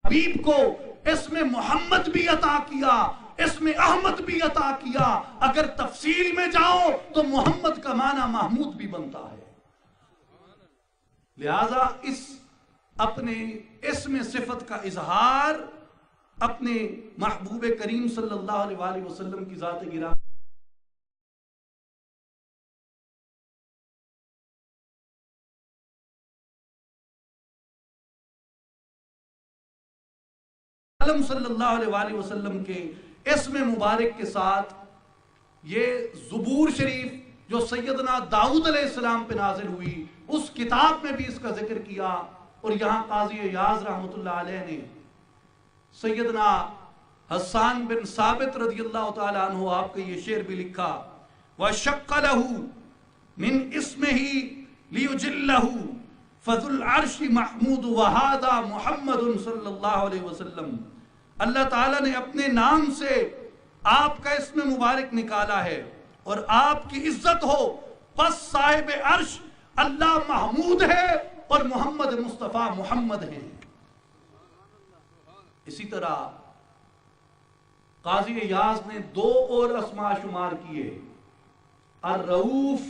حبیب کو اسم محمد بھی عطا کیا، اسم احمد بھی عطا کیا. اگر تفصیل میں جاؤ تو محمد کا معنی محمود بھی بنتا ہے. لہذا اس اپنے اسم صفت کا اظہار اپنے محبوب کریم صلی اللہ علیہ وآلہ وسلم کی ذات گرامی صلی اللہ علیہ وآلہ وسلم کے اسم مبارک کے ساتھ یہ زبور شریف جو سیدنا داؤد علیہ السلام پہ نازل ہوئی اس کتاب میں بھی اس کا ذکر کیا. اور یہاں قاضی ایاز رحمۃ اللہ علیہ نے سیدنا حسان بن ثابت رضی اللہ تعالی عنہ آپ کا یہ شعر بھی لکھا، وَشَقَّ لَهُ مِنْ اسْمِهِ لِيُجِلَّهُ فَذُو الْعَرْشِ مَحْمُودُ وَهَذَا مُحَمَّدٌ صلی اللہ علیہ وسلم. اللہ تعالیٰ نے اپنے نام سے آپ کا اسم مبارک نکالا ہے اور آپ کی عزت ہو، پس صاحب عرش اللہ محمود ہے اور محمد مصطفیٰ محمد ہیں. اسی طرح قاضی ایاز نے 2 اور اسماء شمار کیے. الرؤوف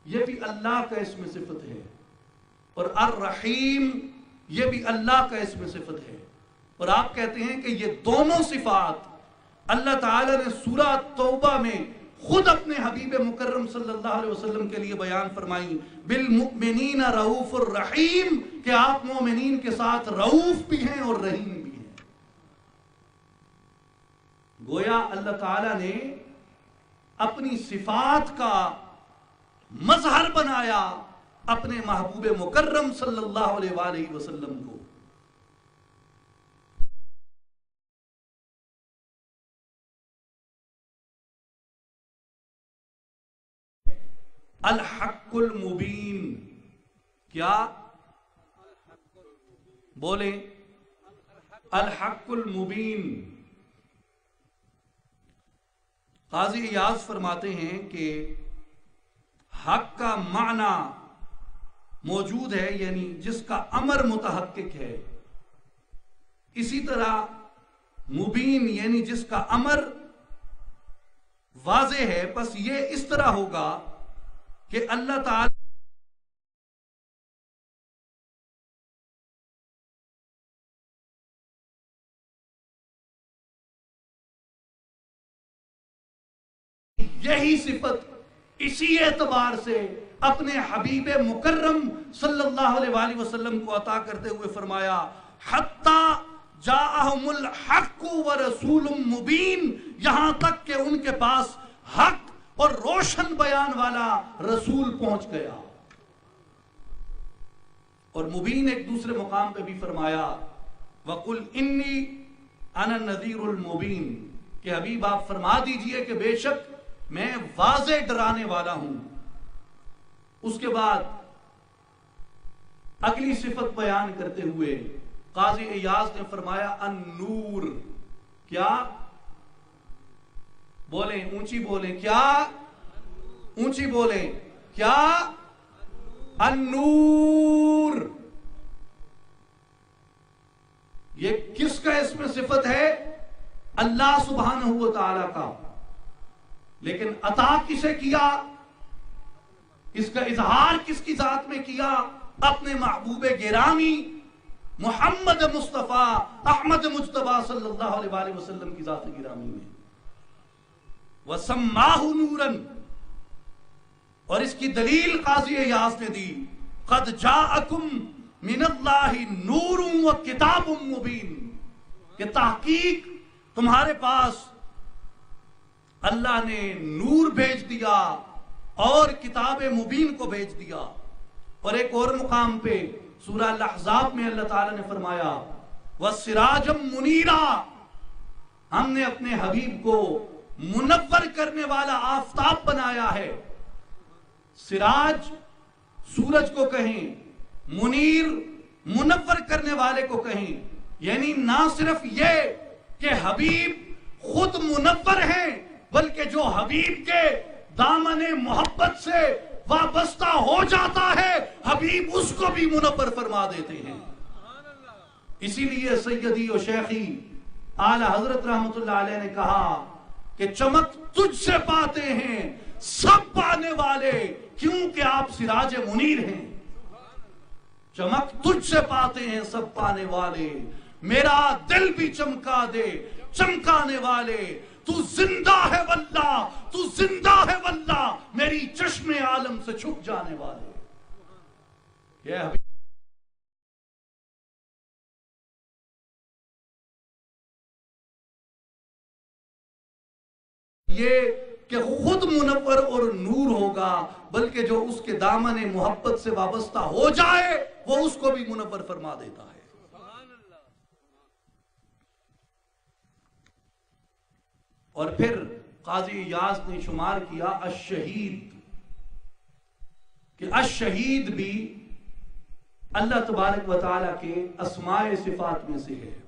یہ بھی اللہ کا اسم صفت ہے، اور الرحیم یہ بھی اللہ کا اسم صفت ہے. اور آپ کہتے ہیں کہ یہ دونوں صفات اللہ تعالیٰ نے سورہ توبہ میں خود اپنے حبیب مکرم صلی اللہ علیہ وسلم کے لیے بیان فرمائیں، بالمؤمنین رؤوف الرحیم، کہ آپ مومنین کے ساتھ رؤوف بھی ہیں اور رحیم بھی ہیں. گویا اللہ تعالیٰ نے اپنی صفات کا مظہر بنایا اپنے محبوب مکرم صلی اللہ علیہ وآلہ وسلم کو. الحق المبین، کیا بولیں؟ الحق المبین. قاضی ایاز فرماتے ہیں کہ حق کا معنی موجود ہے، یعنی جس کا امر متحقق ہے. اسی طرح مبین یعنی جس کا امر واضح ہے، بس یہ اس طرح ہوگا کہ اللہ تعالی یہی صفت اسی اعتبار سے اپنے حبیب مکرم صلی اللہ علیہ وآلہ وسلم کو عطا کرتے ہوئے فرمایا حتی جاءہم الحق ورسول مبین، یہاں تک کہ ان کے پاس حق اور روشن بیان والا رسول پہنچ گیا۔ اور مبین ایک دوسرے مقام پہ بھی فرمایا وَقُلْ إِنِّي أَنَا النَّذِيرُ الْمُبِينُ، کہ حبیب آپ فرما دیجئے کہ بے شک میں واضح ڈرانے والا ہوں۔ اس کے بعد اگلی صفت بیان کرتے ہوئے قاضی ایاز نے فرمایا النور، کیا بولیں اونچی بولیں، کیا اونچی بولیں، کیا النور۔ یہ کس کا اس میں صفت ہے؟ اللہ سبحانہ و تعالی کا، لیکن عطا کسے کیا؟ اس کا اظہار کس کی ذات میں کیا؟ اپنے محبوب گرامی محمد مصطفیٰ احمد مجتبیٰ صلی اللہ علیہ وآلہ وسلم کی ذات گرامی میں۔ وَسَمَّاهُ نُورًا، اور اس کی دلیل قاضی ایاز نے دی قَدْ جَاءَكُمْ مِنَ اللَّهِ نُورٌ وَكِتَابٌ مُبِينٌ، کہ تحقیق تمہارے پاس اللہ نے نور بھیج دیا اور کتاب مبین کو بھیج دیا۔ اور ایک اور مقام پہ سورہ الاحزاب میں اللہ تعالیٰ نے فرمایا وَسِرَاجًا مُنِيرًا، ہم نے اپنے حبیب کو منور کرنے والا آفتاب بنایا ہے۔ سراج سورج کو کہیں، منیر منور کرنے والے کو کہیں، یعنی نہ صرف یہ کہ حبیب خود منور ہیں، بلکہ جو حبیب کے دامن محبت سے وابستہ ہو جاتا ہے حبیب اس کو بھی منور فرما دیتے ہیں۔ اسی لیے سیدی و شیخی اعلی حضرت رحمت اللہ علیہ نے کہا کہ چمک تجھ سے پاتے ہیں سب پانے والے، کیونکہ آپ سراج منیر ہیں۔ چمک تجھ سے پاتے ہیں سب پانے والے، میرا دل بھی چمکا دے چمکانے والے، تو زندہ ہے واللہ تو زندہ ہے واللہ، میری چشم عالم سے چھپ جانے والے۔ یہ کہ خود منور اور نور ہوگا، بلکہ جو اس کے دامن محبت سے وابستہ ہو جائے وہ اس کو بھی منور فرما دیتا ہے۔ اور پھر قاضی ایاز نے شمار کیا الشہید، کہ الشہید بھی اللہ تبارک و تعالیٰ کے اسماء صفات میں سے ہے۔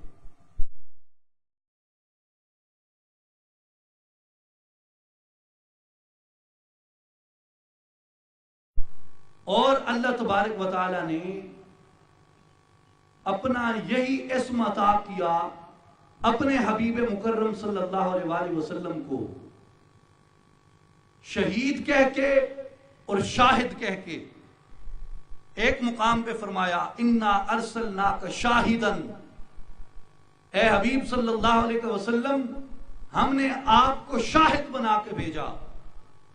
اور اللہ تبارک و تعالیٰ نے اپنا یہی اسم عطا کیا اپنے حبیب مکرم صلی اللہ علیہ وآلہ وسلم کو، شہید کہہ کے اور شاہد کہہ کے۔ ایک مقام پہ فرمایا اِنَّا أَرْسَلْنَاكَ شَاهِدًا، اے حبیب صلی اللہ علیہ وسلم ہم نے آپ کو شاہد بنا کے بھیجا۔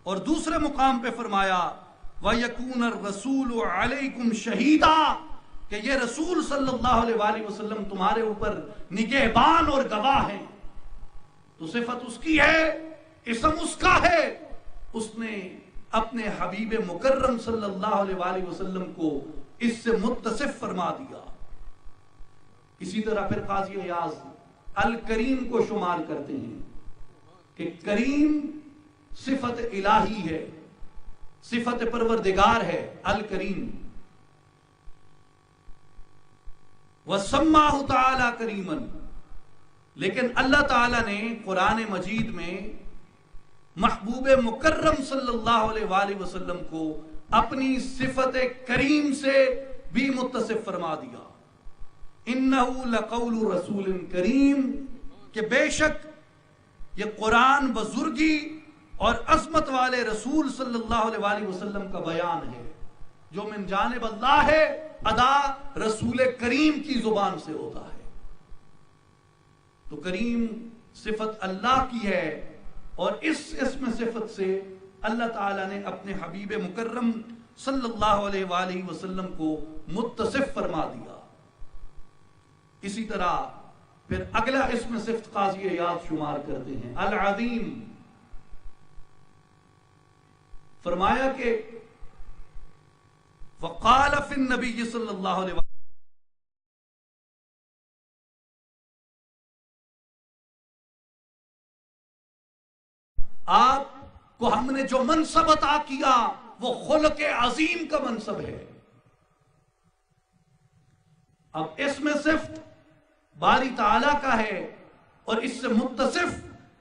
اور دوسرے مقام پہ فرمایا وَيَكُونَ الرَّسُولُ عَلَيْكُمْ شَهِيدًا، کہ یہ رسول صلی اللہ علیہ وآلہ وسلم تمہارے اوپر نگہبان اور گواہ ہیں۔ تو صفت اس کی ہے، اسم اس کا ہے، اس نے اپنے حبیب مکرم صلی اللہ علیہ وآلہ وسلم کو اس سے متصف فرما دیا۔ اسی طرح پھر قاضی ایاز الکریم کو شمار کرتے ہیں کہ کریم صفت الہی ہے، صفت پروردگار ہے الکریم۔ وَسَمَّاهُ تَعَالَى كَرِيمًا، لیکن اللہ تعالیٰ نے قرآن مجید میں محبوب مکرم صلی اللہ علیہ وآلہ وسلم کو اپنی صفت کریم سے بھی متصف فرما دیا۔ انہو لقول رسول کریم، کہ بے شک یہ قرآن بزرگی اور عظمت والے رسول صلی اللہ علیہ وآلہ وسلم کا بیان ہے، جو من جانب اللہ ہے، ادا رسول کریم کی زبان سے ہوتا ہے۔ تو کریم صفت اللہ کی ہے، اور اس اسم صفت سے اللہ تعالیٰ نے اپنے حبیب مکرم صلی اللہ علیہ وآلہ وسلم کو متصف فرما دیا۔ اسی طرح پھر اگلا اسم صفت قاضی عیاض شمار کرتے ہیں، العظیم۔ فرمایا کہ وقال فی النبی صلی اللہ علیہ وسلم، آپ کو ہم نے جو منصب عطا کیا وہ خلق عظیم کا منصب ہے۔ اب اس میں صفت باری تعالیٰ کا ہے، اور اس سے متصف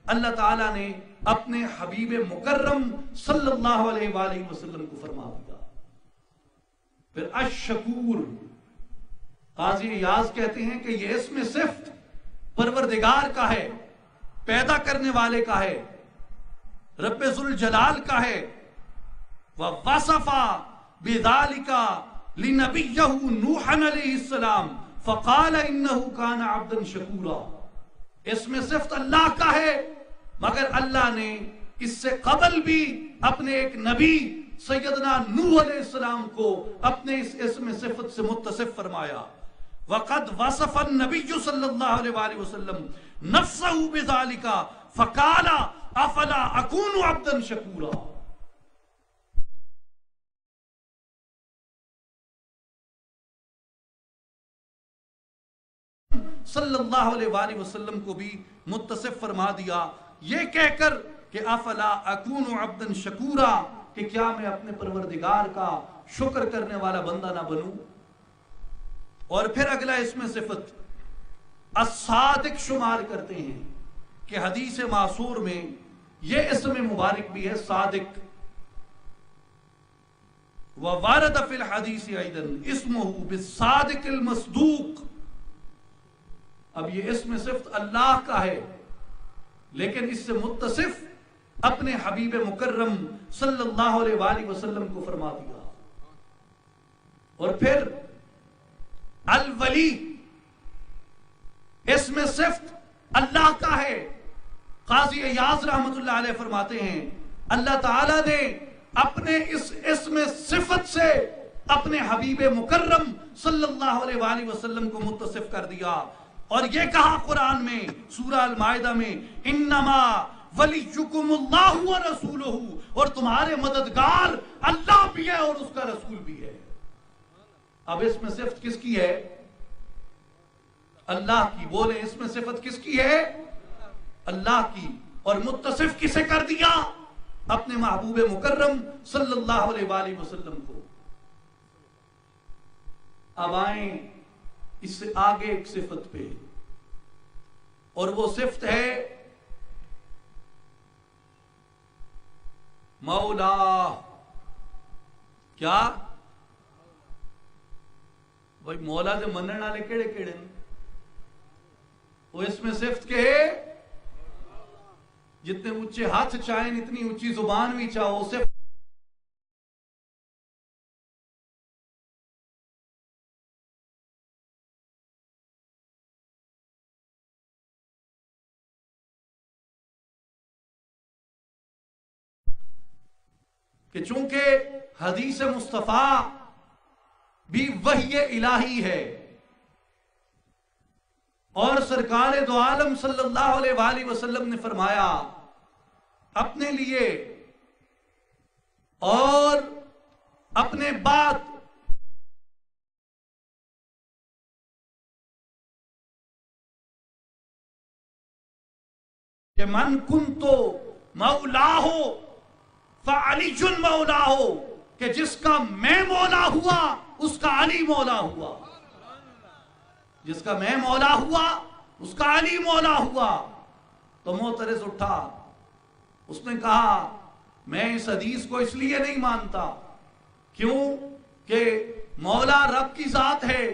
اللہ تعالیٰ نے اپنے حبیب مکرم صلی اللہ علیہ وآلہ وسلم کو فرما دیا۔ پھر الشکور، قاضی عیاض کہتے ہیں کہ یہ اسم صفت پروردگار کا ہے، پیدا کرنے والے کا ہے، رب ذوالجلال کا ہے۔ وَوَصَفَ بِذَلِكَ لِنَبِيَّهُ نُوحًا علیہ السلام فَقَالَ إِنَّهُ كَانَ عَبْدًا شَكُورًا۔ اس میں صفت اللہ کا ہے، مگر اللہ نے اس سے قبل بھی اپنے ایک نبی سیدنا نوح علیہ السلام کو اپنے اس اسم صفت سے متصف فرمایا۔ وَقَدْ وَصَفَ النَّبِيُّ صلی اللہ علیہ وآلہ وسلم نَفْسَهُ بِذَلِكَ فَقَالَ أَفَلَا أَكُونُ عَبْدًا شَكُورًا۔ صلی اللہ علیہ وآلہ وسلم کو بھی متصف فرما دیا، یہ کہہ کر کہ افلا اکون عبدا شکورا، کہ کیا میں اپنے پروردگار کا شکر کرنے والا بندہ نہ بنوں۔ اور پھر اگلا اسم صفت الصادق شمار کرتے ہیں کہ حدیث معصور میں یہ اسم مبارک بھی ہے، صادق۔ وَوَارَدَ فِي الْحَدِيثِ أَيْضًا اسمه بالصادق المصدوق۔ اب یہ اسم صفت اللہ کا ہے، لیکن اس سے متصف اپنے حبیب مکرم صلی اللہ علیہ وآلہ وسلم کو فرما دیا۔ اور پھر الولی، اسم صفت اللہ کا ہے۔ قاضی عیاض رحمت اللہ علیہ فرماتے ہیں اللہ تعالیٰ نے اپنے اس اسم صفت سے اپنے حبیب مکرم صلی اللہ علیہ وآلہ وسلم کو متصف کر دیا، اور یہ کہا قرآن میں سورہ المائدہ میں انما ولیکم اللہ ورسولہ، اور تمہارے مددگار اللہ بھی ہے اور اس کا رسول بھی ہے۔ اب اس میں صفت کس کی ہے؟ اللہ کی۔ بولے اس میں صفت کس کی ہے؟ اللہ کی۔ اور متصف کسے کر دیا؟ اپنے محبوب مکرم صلی اللہ علیہ وآلہ وسلم کو۔ اب آئیں اس سے آگے ایک صفت پہ، اور وہ صفت ہے مولا۔ کیا بھائی مولا دے منن والے کیڑے کیڑے ہیں؟ وہ اس میں صفت کے جتنے اونچے ہاتھ چاہیں، اتنی اونچی زبان بھی چاہو، صرف کہ چونکہ حدیث مصطفیٰ بھی وحی الہی ہے، اور سرکار دو عالم صلی اللہ علیہ وآلہ وسلم نے فرمایا اپنے لیے اور اپنے بعد کہ من کنتو مولاہ فعلی مولاہ، کہ جس کا میں مولا ہوا اس کا علی مولا ہوا، جس کا میں مولا ہوا اس کا علی مولا ہوا۔ تو معترض اٹھا، اس نے کہا میں اس حدیث کو اس لیے نہیں مانتا، کیوں کہ مولا رب کی ذات ہے،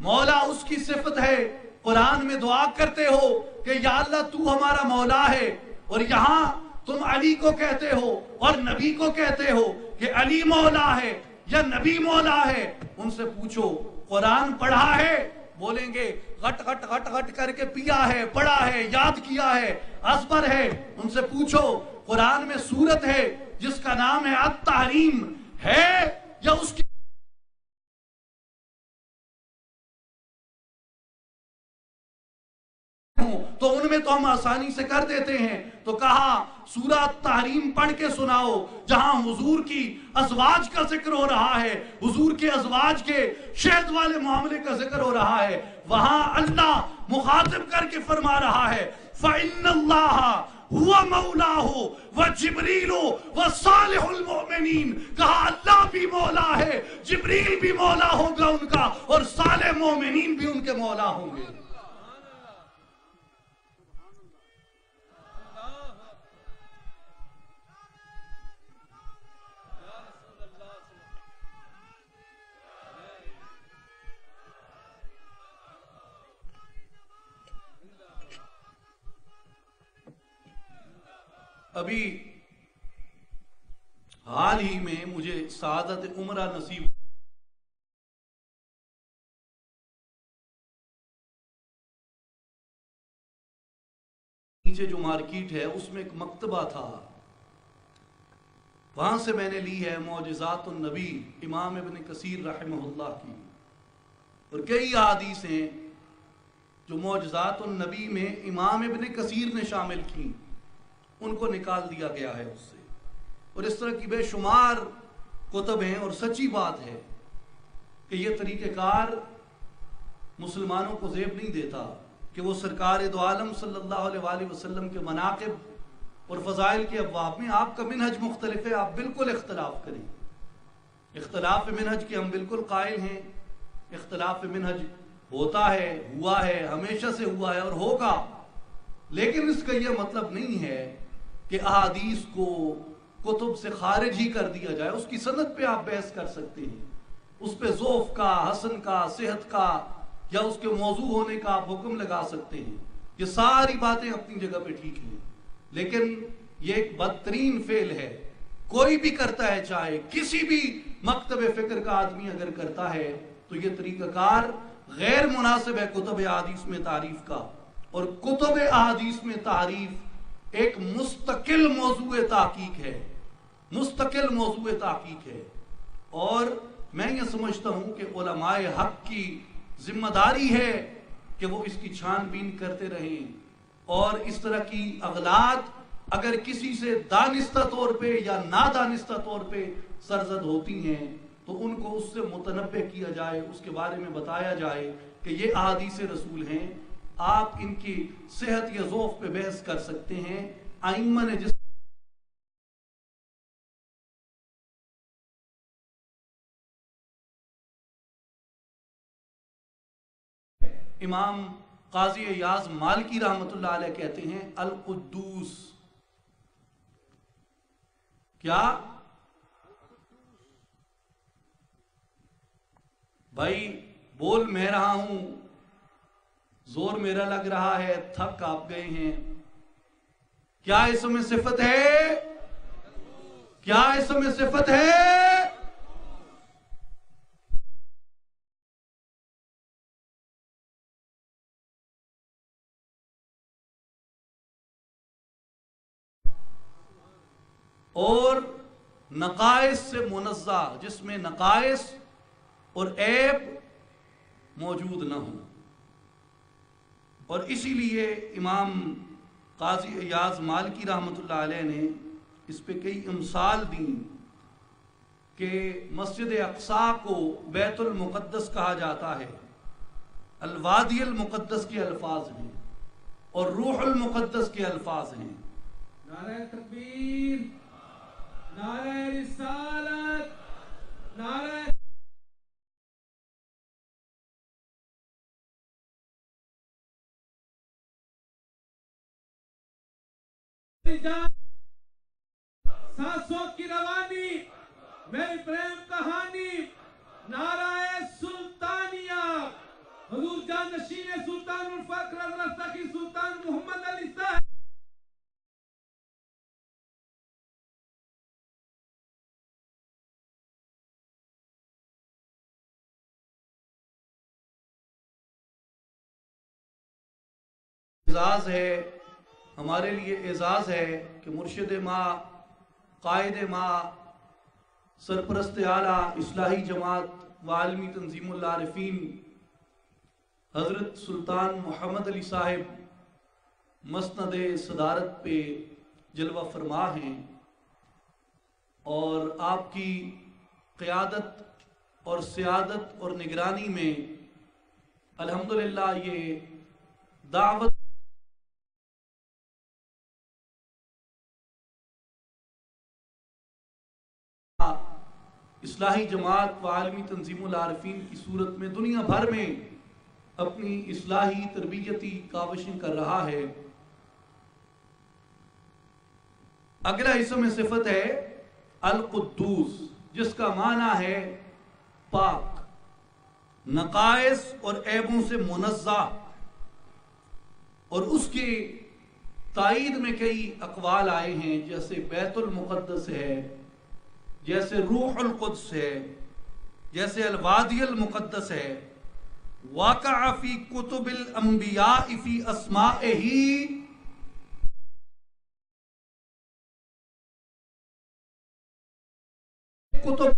مولا اس کی صفت ہے. قرآن میں دعا کرتے ہو کہ یا اللہ تو ہمارا مولا ہے، اور یہاں تم علی کو کہتے ہو اور نبی کو کہتے ہو کہ علی مولا ہے یا نبی مولا ہے. ان سے پوچھو قرآن پڑھا ہے؟ بولیں گے غٹ غٹ غٹ غٹ کر کے پیا ہے، پڑھا ہے، یاد کیا ہے، ازبر ہے. ان سے پوچھو قرآن میں سورت ہے جس کا نام ہے التحریم ہے یا اس کی تو ان میں تو ہم آسانی سے کر دیتے ہیں. تو کہا سورہ التحریم پڑھ کے سناؤ جہاں حضور کی ازواج کا ذکر ہو رہا ہے، حضور کے ازواج کے شہد والے معاملے کا ذکر ہو رہا ہے. وہاں اللہ مخاطب کر کے فرما رہا ہے فَإِنَّ اللَّهَ هُوَ مَوْلَاهُ وَجِبْرِيلُ وَصَالِحُ الْمُؤْمِنِينَ. کہا اللہ بھی مولا ہے، جبریل بھی مولا ہوگا ان کا، اور صالح مومنین بھی ان کے مولا ہوں گے. ابھی حال ہی میں مجھے سعادت عمرہ نصیب نیچے جو مارکیٹ ہے اس میں ایک مکتبہ تھا، وہاں سے میں نے لی ہے معجزات النبی امام ابن کثیر رحمہ اللہ کی، اور کئی احادیث ہیں جو معجزات النبی میں امام ابن کثیر نے شامل کی، ان کو نکال دیا گیا ہے اس سے. اور اس طرح کی بے شمار کتب ہیں، اور سچی بات ہے کہ یہ طریقہ کار مسلمانوں کو زیب نہیں دیتا کہ وہ سرکار دو عالم صلی اللہ علیہ وآلہ وسلم کے مناقب اور فضائل کے ابواب میں آپ کا منہج مختلف ہے، آپ بالکل اختلاف کریں. اختلاف منہج کے ہم بالکل قائل ہیں. اختلاف منہج ہوتا ہے، ہوا ہے، ہمیشہ سے ہوا ہے اور ہوگا، لیکن اس کا یہ مطلب نہیں ہے کہ احادیث کو کتب سے خارج ہی کر دیا جائے. اس کی سند پہ آپ بحث کر سکتے ہیں، اس پہ ضعف کا، حسن کا، صحت کا یا اس کے موضوع ہونے کا آپ حکم لگا سکتے ہیں. یہ ساری باتیں اپنی جگہ پہ ٹھیک ہیں، لیکن یہ ایک بدترین فعل ہے. کوئی بھی کرتا ہے، چاہے کسی بھی مکتب فکر کا آدمی اگر کرتا ہے تو یہ طریقہ کار غیر مناسب ہے کتب احادیث میں تعریف کا. اور کتب احادیث میں تعریف ایک مستقل موضوع تحقیق ہے، مستقل موضوع تحقیق ہے. اور میں یہ سمجھتا ہوں کہ علماء حق کی ذمہ داری ہے کہ وہ اس کی چھان بین کرتے رہیں، اور اس طرح کی اغلاط اگر کسی سے دانستہ طور پہ یا نادانستہ طور پہ سرزد ہوتی ہیں تو ان کو اس سے متنبہ کیا جائے، اس کے بارے میں بتایا جائے کہ یہ احادیث رسول ہیں. آپ ان کی صحت یا ضعف پہ بحث کر سکتے ہیں. ائمہ نے جس امام قاضی ایاز مالکی رحمت اللہ علیہ کہتے ہیں القدوس. کیا بھائی بول میں رہا ہوں، زور میرا لگ رہا ہے، تھک آپ گئے ہیں. کیا اس میں صفت ہے؟ کیا اس میں صفت ہے؟ اور نقائص سے منزہ، جس میں نقائص اور عیب موجود نہ ہوں. اور اسی لیے امام قاضی ایاز مالکی رحمت اللہ علیہ نے اس پہ کئی امثال دیں کہ مسجد اقصی کو بیت المقدس کہا جاتا ہے، الوادی المقدس کے الفاظ ہیں اور روح المقدس کے الفاظ ہیں. نعرہ تکبیر، نعرہ رسالت، نعرہ سانسوں کی روانی، میری پریم کہانی، نعرہ سلطانیہ، اعزاز ہے، ہمارے لیے اعزاز ہے کہ مرشد ماں، قائد ماں، سرپرست اعلیٰ اصلاحی جماعت و عالمی تنظیم العارفین حضرت سلطان محمد علی صاحب مسند صدارت پہ جلوہ فرما ہیں، اور آپ کی قیادت اور سیادت اور نگرانی میں الحمدللہ یہ دعوت اصلاحی جماعت و عالمی تنظیم العارفین کی صورت میں دنیا بھر میں اپنی اصلاحی تربیتی کاوشیں کر رہا ہے۔ اگلا اسم صفت ہے القدوس، جس کا معنی ہے پاک، نقائص اور عیبوں سے منزہ، اور اس کی تائید میں کئی اقوال آئے ہیں، جیسے بیت المقدس ہے، جیسے روح القدس ہے، جیسے الوادی المقدس ہے، واقع فی کتب الانبیاء فی اسمائہ، کتب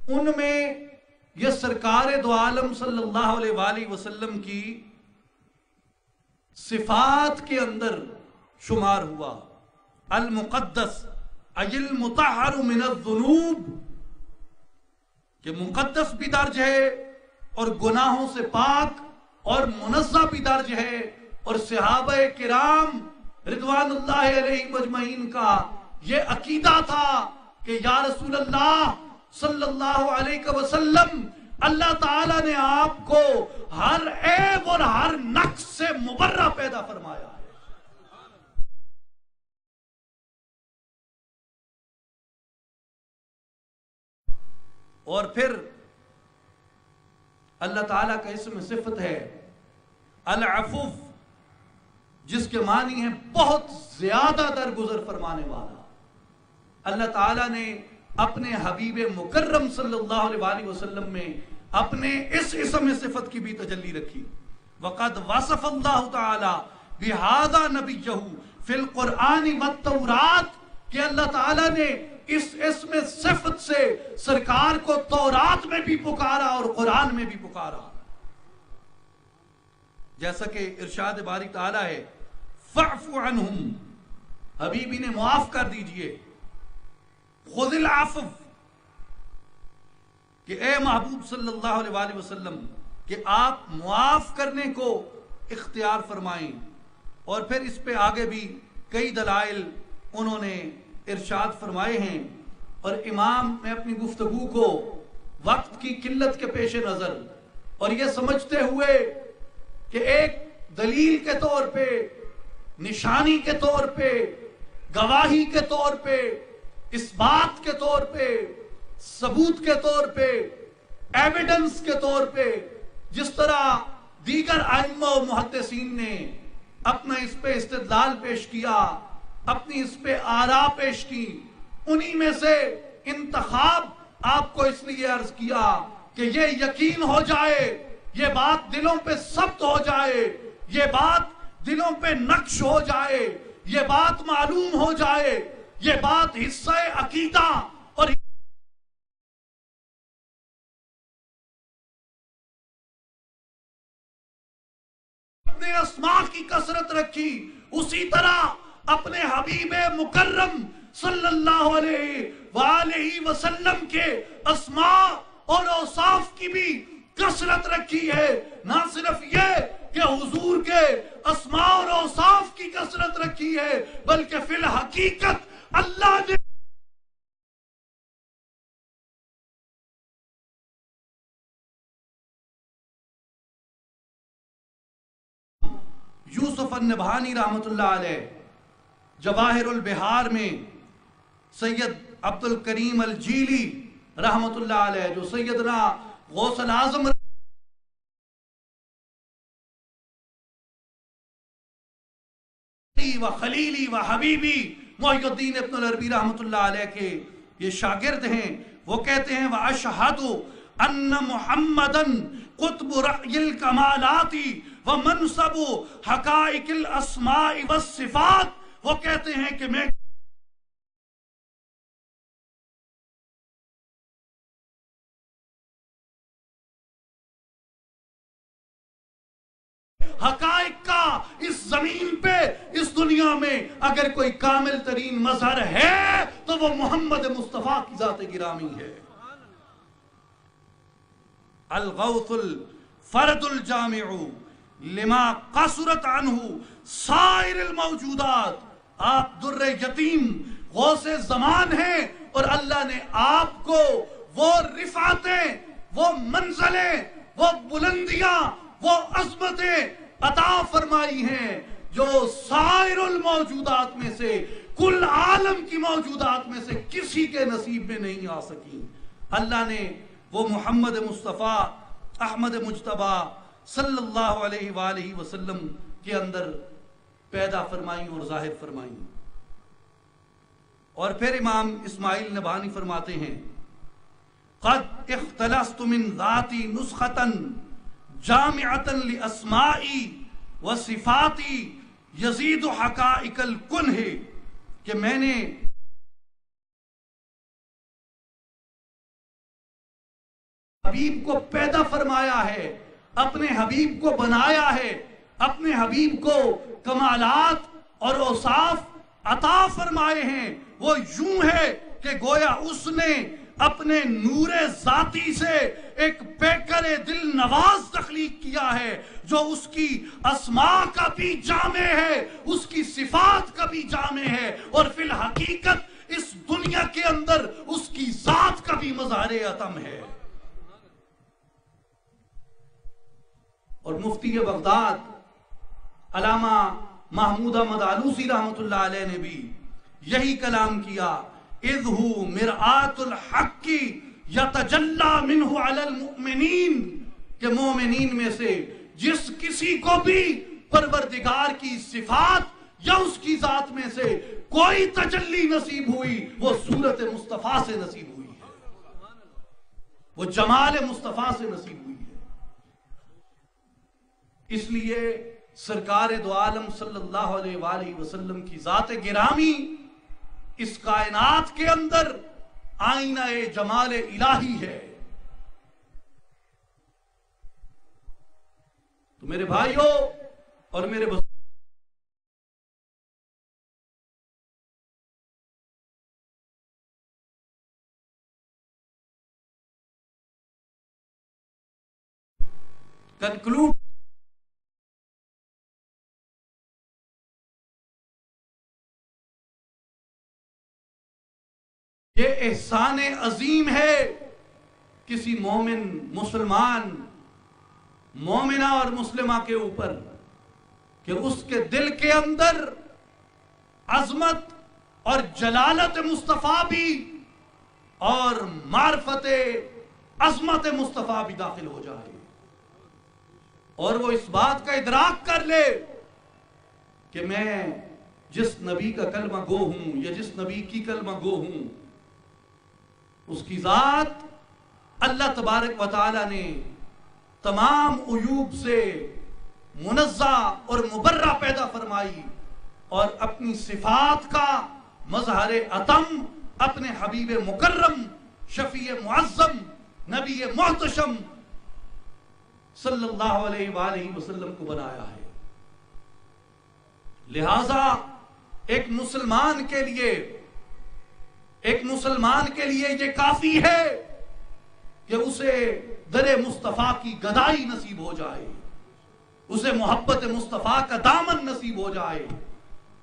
ان میں یہ سرکار دو عالم صلی اللہ علیہ وآلہ وسلم کی صفات کے اندر شمار ہوا۔ المقدس ای المطہر من الذنوب، کہ مقدس بھی درج ہے اور گناہوں سے پاک، اور منزہ بھی درج ہے، اور صحابہ کرام رضوان اللہ علیہ مجمعین کا یہ عقیدہ تھا کہ یا رسول اللہ صلی اللہ علیہ وسلم، اللہ تعالیٰ نے آپ کو ہر عیب اور ہر نقص سے مبرہ پیدا فرمایا ہے۔ اور پھر اللہ تعالیٰ کا اسم صفت ہے العفو، جس کے معنی ہے بہت زیادہ درگزر فرمانے والا۔ اللہ تعالیٰ نے اپنے حبیب مکرم صلی اللہ علیہ وآلہ وسلم میں اپنے اس اسم صفت کی بھی تجلی رکھی۔ وَقَدْ وَصَفَ اللَّهُ تَعَالَى بِهَذَا نَبِيَّهُ فِي الْقُرْآنِ وَالتَّوْرَاتِ، کہ اللہ تعالیٰ نے اس اسم صفت سے سرکار کو تورات میں بھی پکارا اور قرآن میں بھی پکارا، جیسا کہ ارشاد باری تعالیٰ ہے فَاعْفُ عَنْهُمْ، حبیبی نے معاف کر دیجئے، خذ العفو، کہ اے محبوب صلی اللہ علیہ وآلہ وسلم کہ آپ معاف کرنے کو اختیار فرمائیں۔ اور پھر اس پہ آگے بھی کئی دلائل انہوں نے ارشاد فرمائے ہیں، اور امام میں اپنی گفتگو کو وقت کی قلت کے پیش نظر اور یہ سمجھتے ہوئے کہ ایک دلیل کے طور پہ، نشانی کے طور پہ، گواہی کے طور پہ، اس بات کے طور پہ، ثبوت کے طور پہ، ایویڈنس کے طور پہ، جس طرح دیگر ائمہ و محدثین نے اپنا اس پہ استدلال پیش کیا، اپنی اس پہ آراء پیش کی، انہی میں سے انتخاب آپ کو اس لیے عرض کیا کہ یہ یقین ہو جائے، یہ بات دلوں پہ ثبت ہو جائے، یہ بات دلوں پہ نقش ہو جائے، یہ بات معلوم ہو جائے، یہ بات حصہ عقیدہ اور اپنے اسماء کی کثرت رکھی، اسی طرح اپنے حبیب مکرم صلی اللہ علیہ وآلہ وسلم کے اسماء اور اوصاف کی بھی کثرت رکھی ہے۔ نہ صرف یہ کہ حضور کے اسماء اور اوصاف کی کثرت رکھی ہے، بلکہ فی الحقیقت اللہ نے یوسف النبہانی رحمت اللہ علیہ جواہر البحار میں سید عبد الکریم الجیلی رحمت اللہ علیہ، جو سیدنا غوث العظم و خلیلی و حبیبی محی الدین ابن العربی رحمت اللہ علیہ کے یہ شاگرد ہیں، وہ کہتے ہیں وَأَشْهَدُ أَنَّ مُحَمَّدًا قُطْبُ رَأْيِ الْكَمَالَاتِ ومنصب حقائق الاسماء والصفات، وہ کہتے ہیں کہ میں حقائق کا اس زمین پہ، اس دنیا میں اگر کوئی کامل ترین مظہر ہے تو وہ محمد مصطفیٰ کی ذات گرامی ہے۔ الغوث الفرد الجامع لما قصرت عنہ سائر الموجودات، آپ در یتیم غوث زمان ہیں، اور اللہ نے آپ کو وہ رفعتیں، وہ منزلیں، وہ بلندیاں، وہ عظمتیں عطا فرمائی ہیں جو سائر الموجودات میں سے، کل عالم کی موجودات میں سے کسی کے نصیب میں نہیں آ سکی۔ اللہ نے وہ محمد مصطفیٰ احمد مجتبیٰ صلی اللہ علیہ وآلہ وسلم کے اندر پیدا فرمائی اور ظاہر فرمائی۔ اور پھر امام اسماعیل نبہانی فرماتے ہیں قد اختلست من ذاتی نسختاً جامعتاً لاسمائی و صفاتی یزید حقائق الکنہ، کہ میں نے حبیب کو پیدا فرمایا ہے، اپنے حبیب کو بنایا ہے، اپنے حبیب کو کمالات اور اوصاف عطا فرمائے ہیں۔ وہ یوں ہے کہ گویا اس نے اپنے نور ذاتی سے ایک پیکر دل نواز تخلیق کیا ہے جو اس کی اسماء کا بھی جامع ہے، اس کی صفات کا بھی جامع ہے، اور فی الحقیقت اس دنیا کے اندر اس کی ذات کا بھی مظہر اتم ہے۔ اور مفتی بغداد علامہ محمود احمد آلوسی رحمۃ اللہ علیہ نے بھی یہی کلام کیا، اذ ہو مرآت الحق یتجلی منہ علی المؤمنین، کہ مومنین میں سے جس کسی کو بھی پروردگار کی صفات یا اس کی ذات میں سے کوئی تجلی نصیب ہوئی وہ صورت مصطفیٰ سے نصیب ہوئی ہے، وہ جمال مصطفیٰ سے نصیب ہوئی ہے۔ اس لیے سرکار دو عالم صلی اللہ علیہ وآلہ وسلم کی ذات گرامی اس کائنات کے اندر آئینہ جمال الہی ہے۔ تو میرے بھائیوں اور میرے کنکلوڈ یہ احسان عظیم ہے کسی مومن مسلمان مومنہ اور مسلمہ کے اوپر کہ اس کے دل کے اندر عظمت اور جلالت مصطفیٰ بھی اور معرفت عظمت مصطفیٰ بھی داخل ہو جائے، اور وہ اس بات کا ادراک کر لے کہ میں جس نبی کا کلمہ گو ہوں یا جس نبی کی کلمہ گو ہوں، اس کی ذات اللہ تبارک و تعالی نے تمام عیوب سے منزہ اور مبرہ پیدا فرمائی، اور اپنی صفات کا مظہر اتم اپنے حبیب مکرم شفیع معظم نبی محتشم صلی اللہ علیہ وآلہ وسلم کو بنایا ہے۔ لہذا ایک مسلمان کے لیے یہ کافی ہے کہ اسے در مصطفیٰ کی گدائی نصیب ہو جائے، اسے محبت مصطفیٰ کا دامن نصیب ہو جائے۔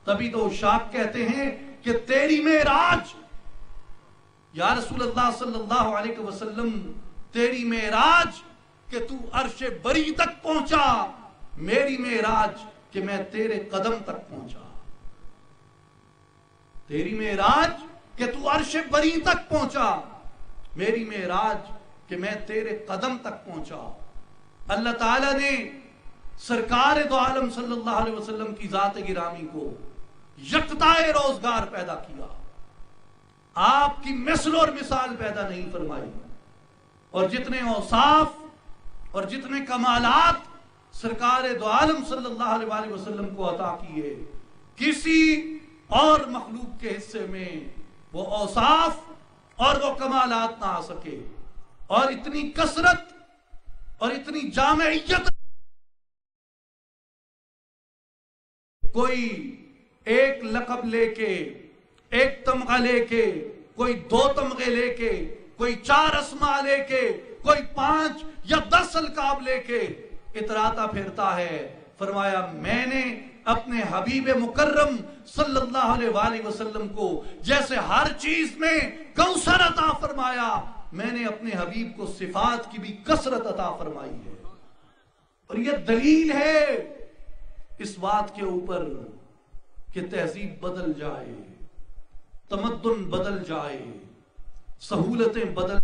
تبھی تو شاک کہتے ہیں کہ تیری معراج یا رسول اللہ صلی اللہ علیہ وسلم، تیری معراج کہ تو عرش بری تک پہنچا، میری معراج کہ میں تیرے قدم تک پہنچا۔ تیری معراج کہ تو عرش بری تک پہنچا، میری معراج کہ میں تیرے قدم تک پہنچا۔ اللہ تعالیٰ نے سرکار دو عالم صلی اللہ علیہ وسلم کی ذات گرامی کو یکتائے روزگار پیدا کیا، آپ کی مثل اور مثال پیدا نہیں فرمائی، اور جتنے اوصاف اور جتنے کمالات سرکار دو عالم صلی اللہ علیہ وآلہ وسلم کو عطا کیے، کسی اور مخلوق کے حصے میں وہ اوصاف اور وہ کمالات نہ آ سکے، اور اتنی کثرت اور اتنی جامعیت، کوئی ایک لقب لے کے، ایک تمغہ لے کے، کوئی 2 تمغے لے کے، کوئی 4 اسماء لے کے، کوئی 5 یا 10 القاب لے کے اتراتا پھرتا ہے۔ فرمایا میں نے اپنے حبیب مکرم صلی اللہ علیہ وآلہ وسلم کو جیسے ہر چیز میں کوثر عطا فرمایا، میں نے اپنے حبیب کو صفات کی بھی کثرت عطا فرمائی ہے۔ اور یہ دلیل ہے اس بات کے اوپر کہ تہذیب بدل جائے، تمدن بدل جائے، سہولتیں بدل،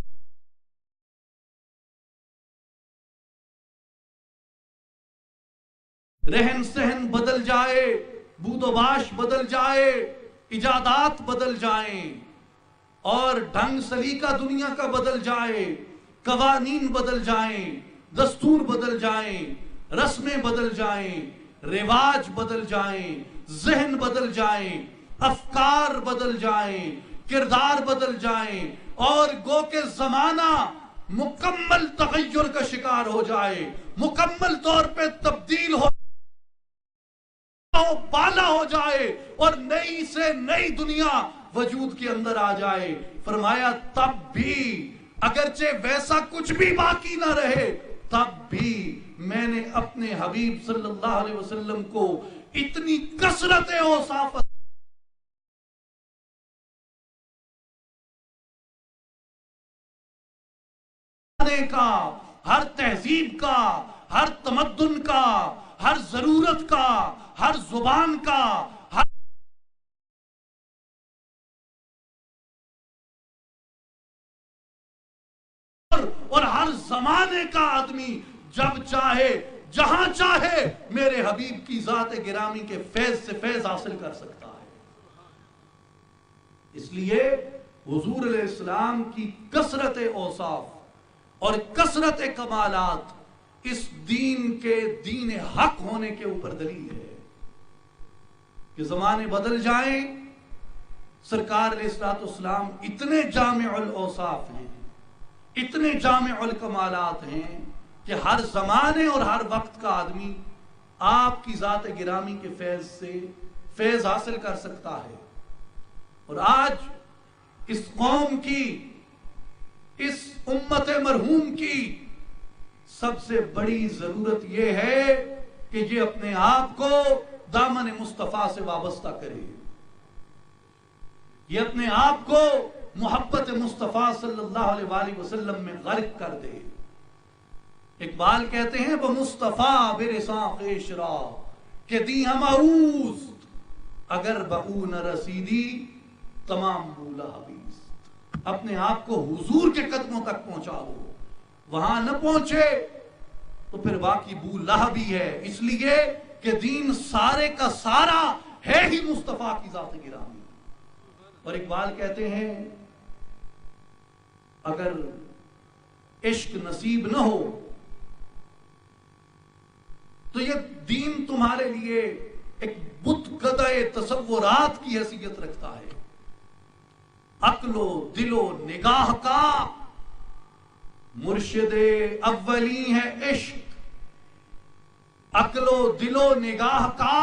رہن سہن بدل جائے، بود و باش بدل جائے، ایجادات بدل جائیں، اور ڈھنگ سلیقہ دنیا کا بدل جائے، قوانین بدل جائیں، دستور بدل جائیں، رسمیں بدل جائیں، رواج بدل جائیں، ذہن بدل جائیں، افکار بدل جائیں، کردار بدل جائیں، اور گو کہ زمانہ مکمل تغیر کا شکار ہو جائے، مکمل طور پہ تبدیل ہو بالا ہو جائے، اور نئی سے نئی دنیا وجود کے اندر آ جائے۔ فرمایا تب بھی اگرچہ ویسا کچھ بھی باقی نہ رہے، تب بھی میں نے اپنے حبیب صلی اللہ علیہ وسلم کو اتنی کثرت اوصاف کا، ہر تہذیب کا، ہر تمدن کا، ہر ضرورت کا، ہر زبان کا، اور ہر زمانے کا آدمی جب چاہے جہاں چاہے میرے حبیب کی ذات گرامی کے فیض سے فیض حاصل کر سکتا ہے۔ اس لیے حضور علیہ السلام کی کثرت اوصاف اور کثرت کمالات اس دین کے دین حق ہونے کے اوپر دلیل ہے کہ زمانے بدل جائیں، سرکار علیہ السلام اتنے جامع الاوصاف ہیں، اتنے جامع الکمالات ہیں کہ ہر زمانے اور ہر وقت کا آدمی آپ کی ذات گرامی کے فیض سے فیض حاصل کر سکتا ہے۔ اور آج اس قوم کی، اس امت مرحوم کی سب سے بڑی ضرورت یہ ہے کہ یہ اپنے آپ کو دامن مصطفیٰ سے وابستہ کرے، یہ اپنے آپ کو محبت مصطفیٰ صلی اللہ علیہ وآلہ وسلم میں غرق کر دے۔ اقبال کہتے ہیں وہ مصطفیٰ برساں قیشرا کہ دی ہم اوست، اگر بہو نہ رسیدی تمام بولا حبیست۔ اپنے آپ کو حضور کے قدموں تک پہنچا دو، وہاں نہ پہنچے تو پھر باقی بو لہبی ہے، اس لیے کہ دین سارے کا سارا ہے ہی مصطفیٰ کی ذات گرامی۔ اور اقبال کہتے ہیں اگر عشق نصیب نہ ہو تو یہ دین تمہارے لیے ایک بت گدہ تصورات کی حیثیت رکھتا ہے۔ عقل و دل و نگاہ کا مرشد اولی ہے عشق، عقل و دل و نگاہ کا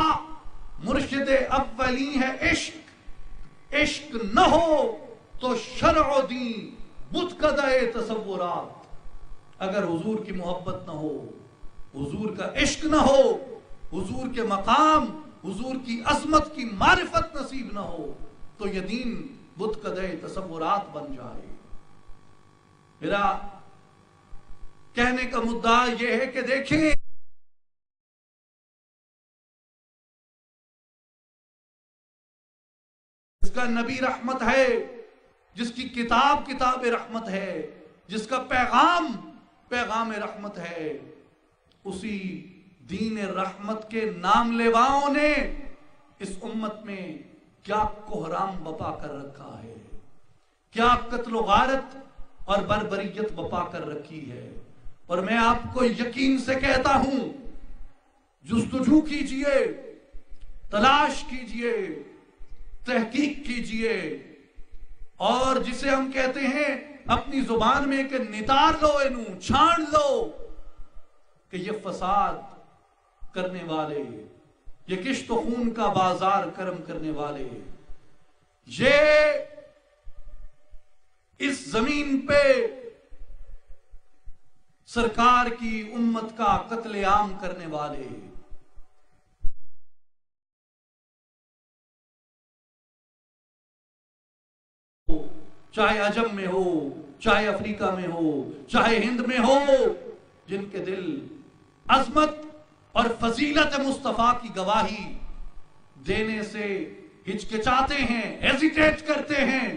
مرشد اولی ہے عشق، عشق نہ ہو تو شرع و دین بت گدہ تصورات۔ اگر حضور کی محبت نہ ہو، حضور کا عشق نہ ہو، حضور کے مقام، حضور کی عظمت کی معرفت نصیب نہ ہو تو یہ دین بت گدہ تصورات بن جائے۔ میرا کہنے کا مدعا یہ ہے کہ دیکھیں جس کا نبی رحمت ہے، جس کی کتاب کتاب رحمت ہے، جس کا پیغام پیغام رحمت ہے، اسی دین رحمت کے نام لیواؤں نے اس امت میں کیا کوہرام بپا کر رکھا ہے، کیا قتل و غارت اور بربریت بپا کر رکھی ہے۔ اور میں آپ کو یقین سے کہتا ہوں جستجو کیجئے، تلاش کیجئے، تحقیق کیجئے، اور جسے ہم کہتے ہیں اپنی زبان میں کہ نتار لو، انہوں چھان لو کہ یہ فساد کرنے والے، یہ کشت و خون کا بازار کرم کرنے والے، یہ اس زمین پہ سرکار کی امت کا قتل عام کرنے والے، چاہے عجم میں ہو، چاہے افریقہ میں ہو، چاہے ہند میں ہو، جن کے دل عظمت اور فضیلت مصطفیٰ کی گواہی دینے سے ہچکچاتے ہیں، ہیزیٹیٹ کرتے ہیں،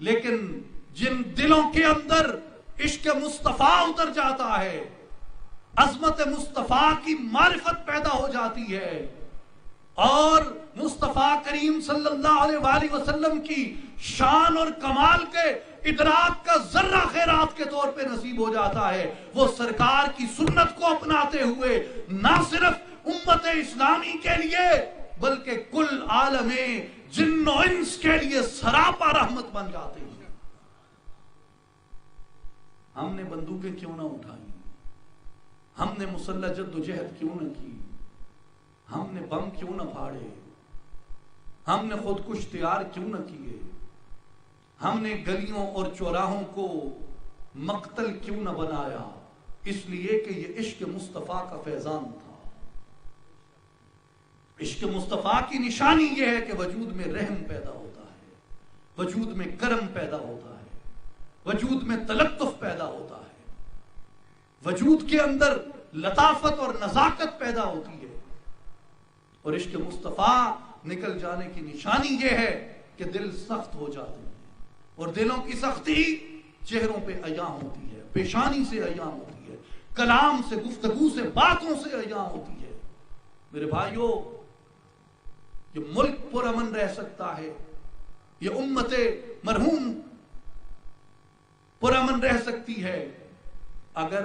لیکن جن دلوں کے اندر عشق مصطفیٰ اتر جاتا ہے، عظمت مصطفیٰ کی معرفت پیدا ہو جاتی ہے، اور مصطفیٰ کریم صلی اللہ علیہ وآلہ وسلم کی شان اور کمال کے ادراک کا ذرہ خیرات کے طور پہ نصیب ہو جاتا ہے، وہ سرکار کی سنت کو اپناتے ہوئے نہ صرف امت اسلامی کے لیے بلکہ کل عالم جن و انس کے لیے سراپا رحمت بن جاتے ہیں۔ ہم نے بندوقیں کیوں نہ اٹھائیں، ہم نے مسلح جد و جہد کیوں نہ کی، ہم نے بم کیوں نہ پھاڑے، ہم نے خودکش تیار کیوں نہ کیے، ہم نے گلیوں اور چوراہوں کو مقتل کیوں نہ بنایا، اس لیے کہ یہ عشق مصطفیٰ کا فیضان تھا۔ عشق مصطفیٰ کی نشانی یہ ہے کہ وجود میں رحم پیدا ہوتا ہے، وجود میں کرم پیدا ہوتا ہے، وجود میں تلطف پیدا ہوتا ہے، وجود کے اندر لطافت اور نزاکت پیدا ہوتی ہے، اور عشق مصطفیٰ نکل جانے کی نشانی یہ ہے کہ دل سخت ہو جاتے ہیں، اور دلوں کی سختی چہروں پہ عیاں ہوتی ہے، پیشانی سے عیاں ہوتی ہے، کلام سے، گفتگو سے، باتوں سے عیاں ہوتی ہے۔ میرے بھائیوں، یہ ملک پرامن رہ سکتا ہے، یہ امت مرحوم پرامن رہ سکتی ہے اگر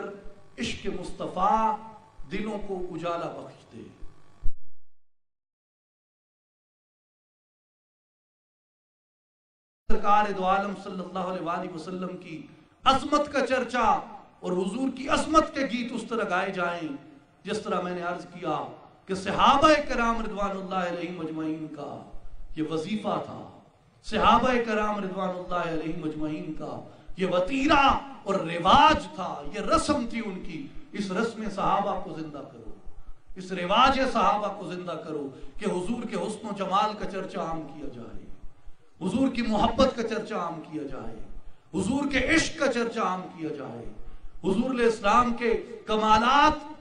عشق مصطفیٰ دلوں کو اجالا بخش دے۔ سرکار دو عالم صلی اللہ علیہ وآلہ وسلم کی عظمت کا چرچا اور حضور کی عظمت کے گیت اس طرح گائے جائیں جس طرح میں نے عرض کیا کہ صحابہ کرام رضوان اللہ علیہم اجمعین کا یہ وظیفہ تھا، صحابہ کرام رضوان اللہ علیہم اجمعین کا یہ وتیرہ اور رواج تھا، یہ رسم تھی ان کی۔ اس رسم صحابہ کو زندہ کرو، اس رواج صحابہ کو زندہ کرو کہ حضور کے حسن و جمال کا چرچا عام کیا جائے، حضور کی محبت کا چرچا عام کیا جائے، حضور کے عشق کا چرچا عام کیا جائے، حضور علیہ السلام کے کمالات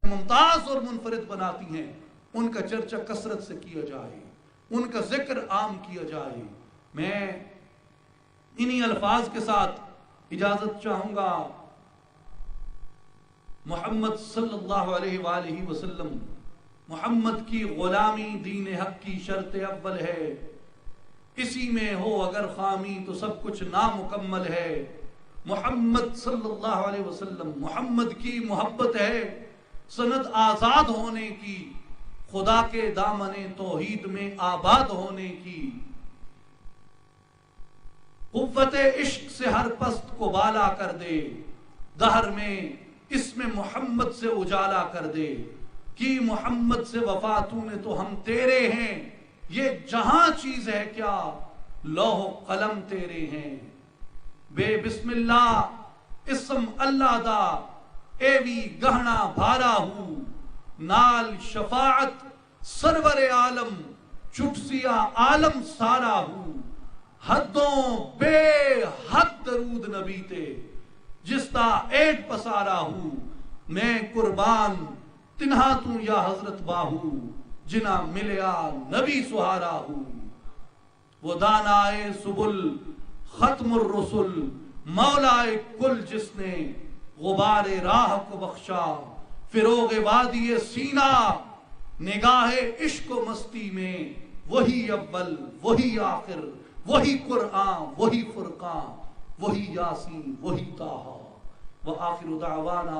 ممتاز اور منفرد بناتی ہیں، ان کا چرچا کثرت سے کیا جائے، ان کا ذکر عام کیا جائے۔ میں انہی الفاظ کے ساتھ اجازت چاہوں گا۔ محمد صلی اللہ علیہ وآلہ وسلم، محمد کی غلامی دین حق کی شرط اول ہے، اسی میں ہو اگر خامی تو سب کچھ نامکمل ہے۔ محمد صلی اللہ علیہ وسلم، محمد کی محبت ہے سند آزاد ہونے کی، خدا کے دامن توحید میں آباد ہونے کی، قوت عشق سے ہر پست کو بالا کر دے، دہر میں اسم محمد سے اجالا کر دے، کی محمد سے وفا تو نے تو ہم تیرے ہیں، یہ جہاں چیز ہے کیا لوح و قلم تیرے ہیں، بے بسم اللہ اسم اللہ دا ایوی گہنا بھارا ہوں، نال شفاعت سرور عالم چٹسیا عالم سارا ہوں، حدوں بے حد درود نبی تے جس تا ایڈ پسارا ہوں، میں قربان تنہا تو یا حضرت باہو جنا ملیا نبی سہارا ہوں، وہ دانائے سبل ختم الرسل مولائے کل جس نے غبار راہ کو بخشا، فروغ وادی سینہ نگاہ عشق و مستی میں وہی اول وہی آخر وہی قرآن وہی فرقان، وہی یاسین، وہی طٰہٰ، وآخر دعوانا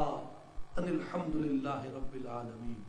ان الحمد للہ رب العالمین۔